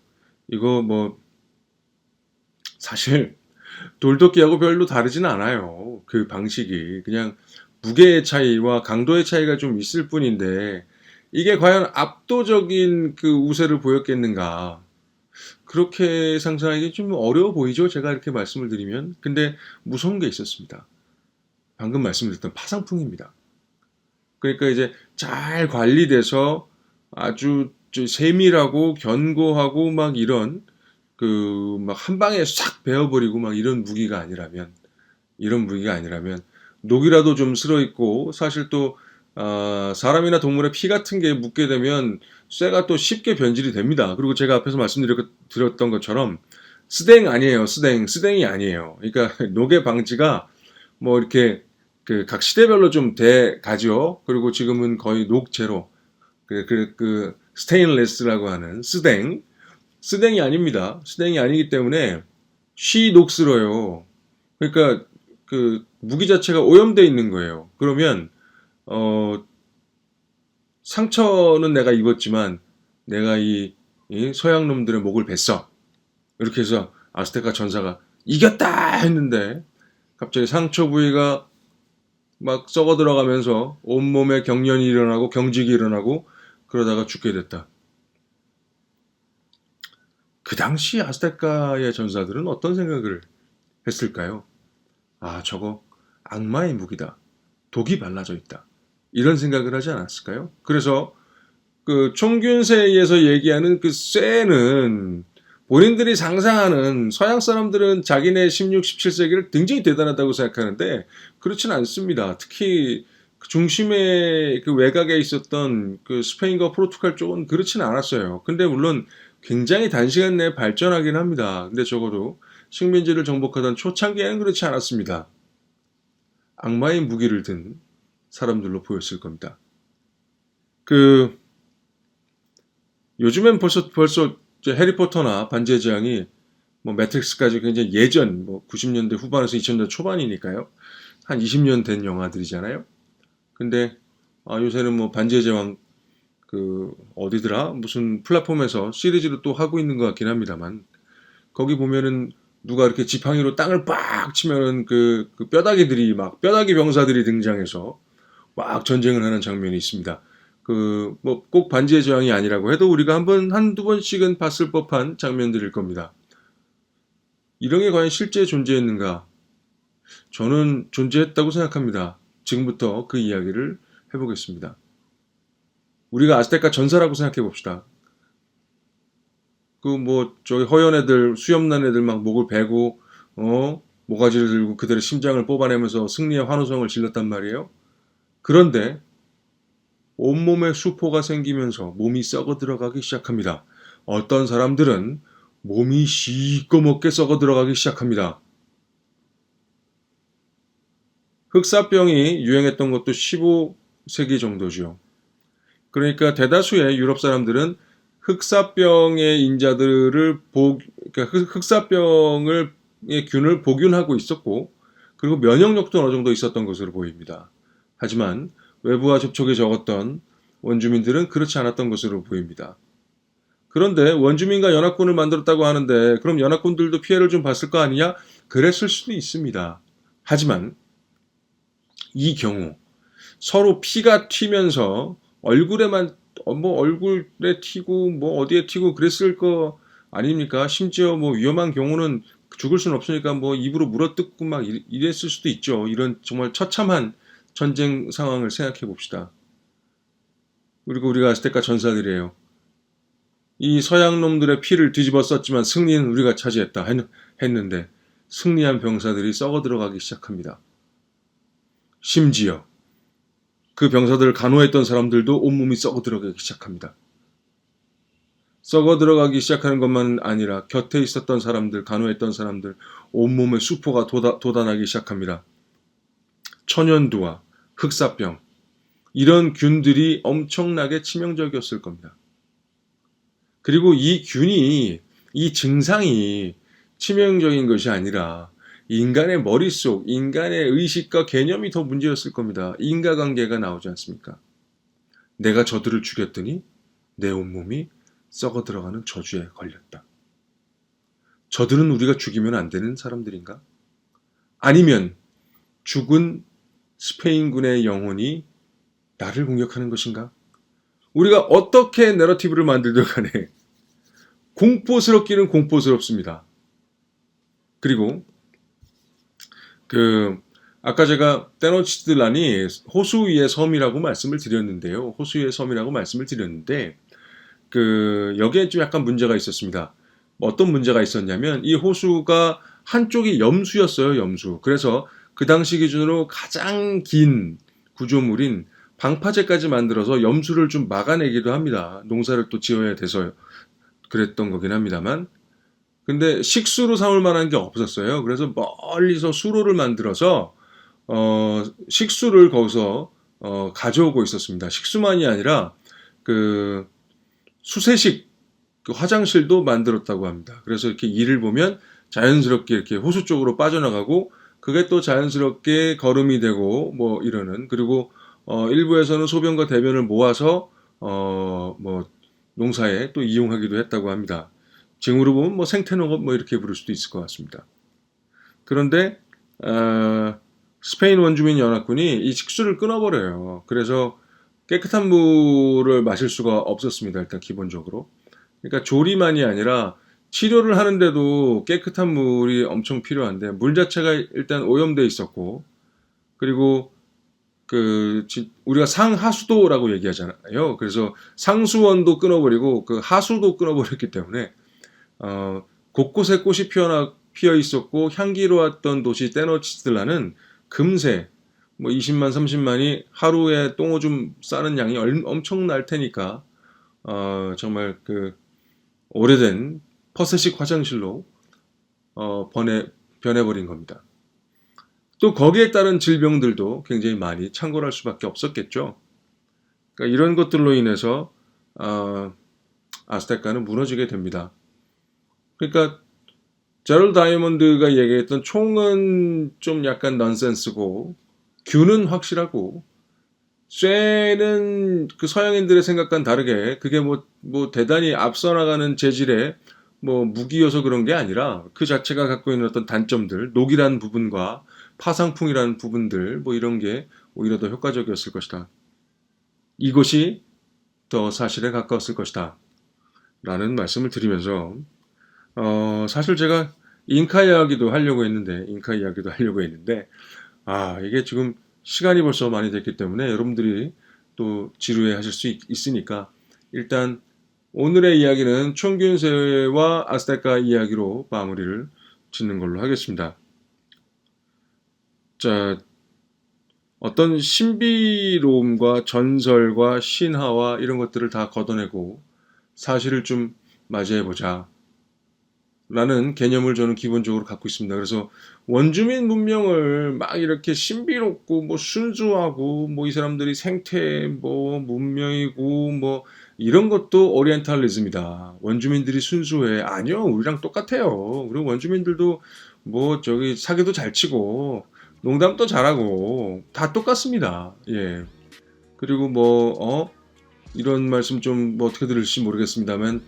이거 뭐 사실 돌도끼하고 별로 다르진 않아요. 그 방식이 그냥 무게의 차이와 강도의 차이가 좀 있을 뿐인데 이게 과연 압도적인 그 우세를 보였겠는가? 그렇게 상상하기 좀 어려워 보이죠? 제가 이렇게 말씀을 드리면. 근데 무서운 게 있었습니다. 방금 말씀드렸던 파상풍입니다. 그러니까 이제 잘 관리돼서 아주 세밀하고 견고하고 막 이런 막 한 방에 싹 베어버리고 막 이런 무기가 아니라면 녹이라도 좀 슬어 있고 사실 또 사람이나 동물의 피 같은 게 묻게 되면 쇠가 또 쉽게 변질이 됩니다. 그리고 제가 앞에서 말씀드렸던 것처럼 스댕이 아니에요. 스댕이 아니에요. 그러니까 녹의 방지가 뭐 이렇게 그 각 시대별로 좀 돼 가죠. 그리고 지금은 거의 녹재로 그 스테인레스라고 하는 스댕이 아닙니다. 스댕이 아니기 때문에 쉬 녹슬어요. 그러니까 그 무기 자체가 오염돼 있는 거예요. 그러면 어 상처는 내가 입었지만 내가 이 서양 놈들의 목을 뱄어. 이렇게 해서 아스테카 전사가 이겼다 했는데 갑자기 상처 부위가 막 썩어 들어가면서 온몸에 경련이 일어나고 경직이 일어나고 그러다가 죽게 됐다. 그 당시 아스테카의 전사들은 어떤 생각을 했을까요? 아, 저거 악마의 무기다. 독이 발라져 있다. 이런 생각을 하지 않았을까요? 그래서 그 총균세에서 얘기하는 그 쇠는 본인들이 상상하는 서양 사람들은 자기네 16, 17세기를 굉장히 대단하다고 생각하는데 그렇진 않습니다. 특히 그 중심의 그 외곽에 있었던 그 스페인과 포르투갈 쪽은 그렇진 않았어요. 근데 물론 굉장히 단시간 내에 발전하긴 합니다. 근데 적어도 식민지를 정복하던 초창기에는 그렇지 않았습니다. 악마의 무기를 든 사람들로 보였을 겁니다. 그 요즘엔 벌써 해리포터나 반지의 제왕이 뭐 매트릭스까지 굉장히 예전 뭐 90년대 후반에서 2000년대 초반이니까요. 한 20년 된 영화들이잖아요. 근데 요새는 뭐 반지의 제왕 그 어디더라 무슨 플랫폼에서 시리즈로 또 하고 있는 것 같긴 합니다만 거기 보면은 누가 이렇게 지팡이로 땅을 빡 치면은 그 뼈다귀 병사들이 등장해서 막 전쟁을 하는 장면이 있습니다. 그 뭐 꼭 반지의 제왕이 아니라고 해도 우리가 한두 번씩은 봤을 법한 장면들일 겁니다. 이런 게 과연 실제 존재했는가? 저는 존재했다고 생각합니다. 지금부터 그 이야기를 해보겠습니다. 우리가 아스테카 전사라고 생각해 봅시다. 그 뭐 저기 허연 애들 수염난 애들 막 목을 베고 모가지를 들고 그들의 심장을 뽑아내면서 승리의 환호성을 질렀단 말이에요. 그런데 온몸에 수포가 생기면서 몸이 썩어 들어가기 시작합니다. 어떤 사람들은 몸이 시꺼멓게 썩어 들어가기 시작합니다. 흑사병이 유행했던 것도 15세기 정도죠. 그러니까 대다수의 유럽 사람들은 흑사병의 인자들을 그러니까 흑사병을 균을 복균하고 있었고 그리고 면역력도 어느 정도 있었던 것으로 보입니다. 하지만 외부와 접촉이 적었던 원주민들은 그렇지 않았던 것으로 보입니다. 그런데 원주민과 연합군을 만들었다고 하는데 그럼 연합군들도 피해를 좀 봤을 거 아니냐? 그랬을 수도 있습니다. 하지만 이 경우 서로 피가 튀면서 얼굴에만 뭐 얼굴에 튀고 뭐 어디에 튀고 그랬을 거 아닙니까? 심지어 뭐 위험한 경우는 죽을 수는 없으니까 뭐 입으로 물어뜯고 막 이랬을 수도 있죠. 이런 정말 처참한 전쟁 상황을 생각해 봅시다. 그리고 우리가 아스테카 전사들이에요. 이 서양 놈들의 피를 뒤집어 썼지만 승리는 우리가 차지했다 했는데 승리한 병사들이 썩어 들어가기 시작합니다. 심지어 그 병사들을 간호했던 사람들도 온몸이 썩어 들어가기 시작합니다. 썩어 들어가기 시작하는 것만 아니라 곁에 있었던 사람들, 간호했던 사람들 온몸에 수포가 돋아나기 시작합니다. 천연두와 흑사병 이런 균들이 엄청나게 치명적이었을 겁니다. 그리고 이 증상이 치명적인 것이 아니라 인간의 머릿속, 인간의 의식과 개념이 더 문제였을 겁니다. 인과관계가 나오지 않습니까? 내가 저들을 죽였더니 내 온몸이 썩어 들어가는 저주에 걸렸다. 저들은 우리가 죽이면 안 되는 사람들인가? 아니면 죽은 스페인군의 영혼이 나를 공격하는 것인가? 우리가 어떻게 내러티브를 만들든 간에 공포스럽기는 공포스럽습니다. 그리고 아까 제가 테노치틀란이 호수 위의 섬이라고 말씀을 드렸는데요. 호수 위의 섬이라고 말씀을 드렸는데 여기에 좀 약간 문제가 있었습니다. 어떤 문제가 있었냐면 이 호수가 한쪽이 염수였어요. 염수. 그래서 그 당시 기준으로 가장 긴 구조물인 방파제까지 만들어서 염수를 좀 막아내기도 합니다. 농사를 또 지어야 돼서 그랬던 거긴 합니다만 근데 식수로 삼을 만한 게 없었어요. 그래서 멀리서 수로를 만들어서 식수를 거기서 가져오고 있었습니다. 식수만이 아니라 그 수세식 그 화장실도 만들었다고 합니다. 그래서 이렇게 이를 보면 자연스럽게 이렇게 호수 쪽으로 빠져나가고 그게 또 자연스럽게 거름이 되고 뭐 이러는 그리고 일부에서는 소변과 대변을 모아서 뭐 농사에 또 이용하기도 했다고 합니다. 지금으로 보면 뭐 생태농업 뭐 이렇게 부를 수도 있을 것 같습니다. 그런데 스페인 원주민 연합군이 이 식수를 끊어버려요. 그래서 깨끗한 물을 마실 수가 없었습니다. 일단 기본적으로. 그러니까 조리만이 아니라 치료를 하는데도 깨끗한 물이 엄청 필요한데 물 자체가 일단 오염돼 있었고 그리고 우리가 상하수도라고 얘기하잖아요. 그래서 상수원도 끊어버리고 그 하수도 끊어버렸기 때문에 곳곳에 꽃이 피어 있었고 향기로웠던 도시 테노치틀라는 금세 뭐 20만 30만이 하루에 똥오줌 싸는 양이 엄청날 테니까 정말 그 오래된 퍼세식 화장실로 변해버린 겁니다. 또 거기에 따른 질병들도 굉장히 많이 창궐할 수밖에 없었겠죠. 그러니까 이런 것들로 인해서 아스테카는 무너지게 됩니다. 그러니까 제럴 다이아몬드가 얘기했던 총은 좀 약간 넌센스고 균은 확실하고 쇠는 그 서양인들의 생각과는 다르게 그게 뭐 대단히 앞서 나가는 재질의 뭐 무기여서 그런 게 아니라 그 자체가 갖고 있는 어떤 단점들, 녹이라는 부분과 파상풍이라는 부분들 뭐 이런 게 오히려 더 효과적이었을 것이다. 이것이 더 사실에 가까웠을 것이다. 라는 말씀을 드리면서 사실 제가 잉카 이야기도 하려고 했는데 이게 지금 시간이 벌써 많이 됐기 때문에 여러분들이 또 지루해 하실 수 있으니까 일단 오늘의 이야기는 총균세와 아스테카 이야기로 마무리를 짓는 걸로 하겠습니다. 자, 어떤 신비로움과 전설과 신화와 이런 것들을 다 걷어내고 사실을 좀 맞이해보자 라는 개념을 저는 기본적으로 갖고 있습니다. 그래서 원주민 문명을 막 이렇게 신비롭고 뭐 순수하고 뭐 이 사람들이 생태 뭐 문명이고 뭐 이런 것도 오리엔탈리즘이다. 원주민들이 순수해. 아니요, 우리랑 똑같아요. 그리고 원주민들도 뭐 저기 사기도 잘 치고 농담도 잘하고 다 똑같습니다. 예. 그리고 이런 말씀 좀 뭐 어떻게 들을지 모르겠습니다만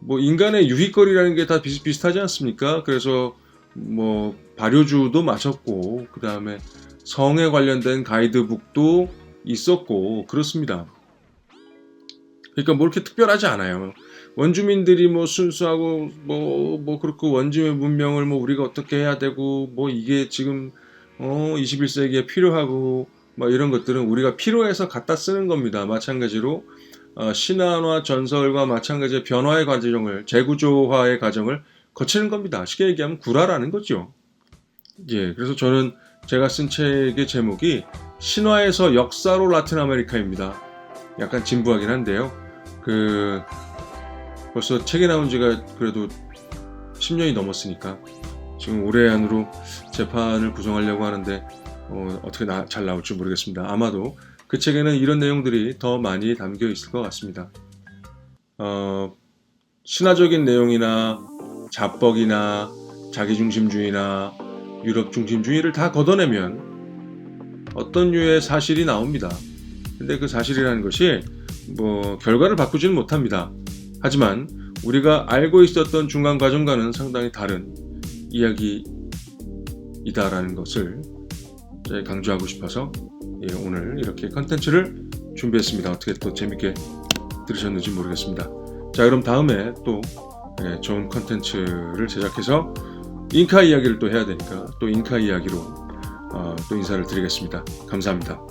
뭐 인간의 유희거리라는 게 다 비슷비슷하지 않습니까? 그래서 뭐 발효주도 마셨고 그 다음에 성에 관련된 가이드북도 있었고 그렇습니다. 그러니까 뭐 이렇게 특별하지 않아요. 원주민들이 뭐 순수하고 뭐 그렇고 원주민 문명을 뭐 우리가 어떻게 해야 되고 뭐 이게 지금 21세기에 필요하고 뭐 이런 것들은 우리가 필요해서 갖다 쓰는 겁니다. 마찬가지로 신화와 전설과 마찬가지의 변화의 과정을 재구조화의 과정을 거치는 겁니다. 쉽게 얘기하면 구라라는 거죠. 예, 그래서 저는 제가 쓴 책의 제목이 신화에서 역사로 라틴 아메리카입니다. 약간 진부하긴 한데요. 벌써 책이 나온 지가 그래도 10년이 넘었으니까 지금 올해 안으로 재판을 구성하려고 하는데 어떻게 잘 나올지 모르겠습니다. 아마도 그 책에는 이런 내용들이 더 많이 담겨 있을 것 같습니다. 신화적인 내용이나 자뻑이나 자기중심주의나 유럽중심주의를 다 걷어내면 어떤 류의 사실이 나옵니다. 근데 그 사실이라는 것이 뭐 결과를 바꾸지는 못합니다. 하지만 우리가 알고 있었던 중간 과정과는 상당히 다른 이야기이다라는 것을 강조하고 싶어서 오늘 이렇게 컨텐츠를 준비했습니다. 어떻게 또 재밌게 들으셨는지 모르겠습니다. 자, 그럼 다음에 또 좋은 컨텐츠를 제작해서 잉카 이야기를 또 해야 되니까 또 잉카 이야기로 또 인사를 드리겠습니다. 감사합니다.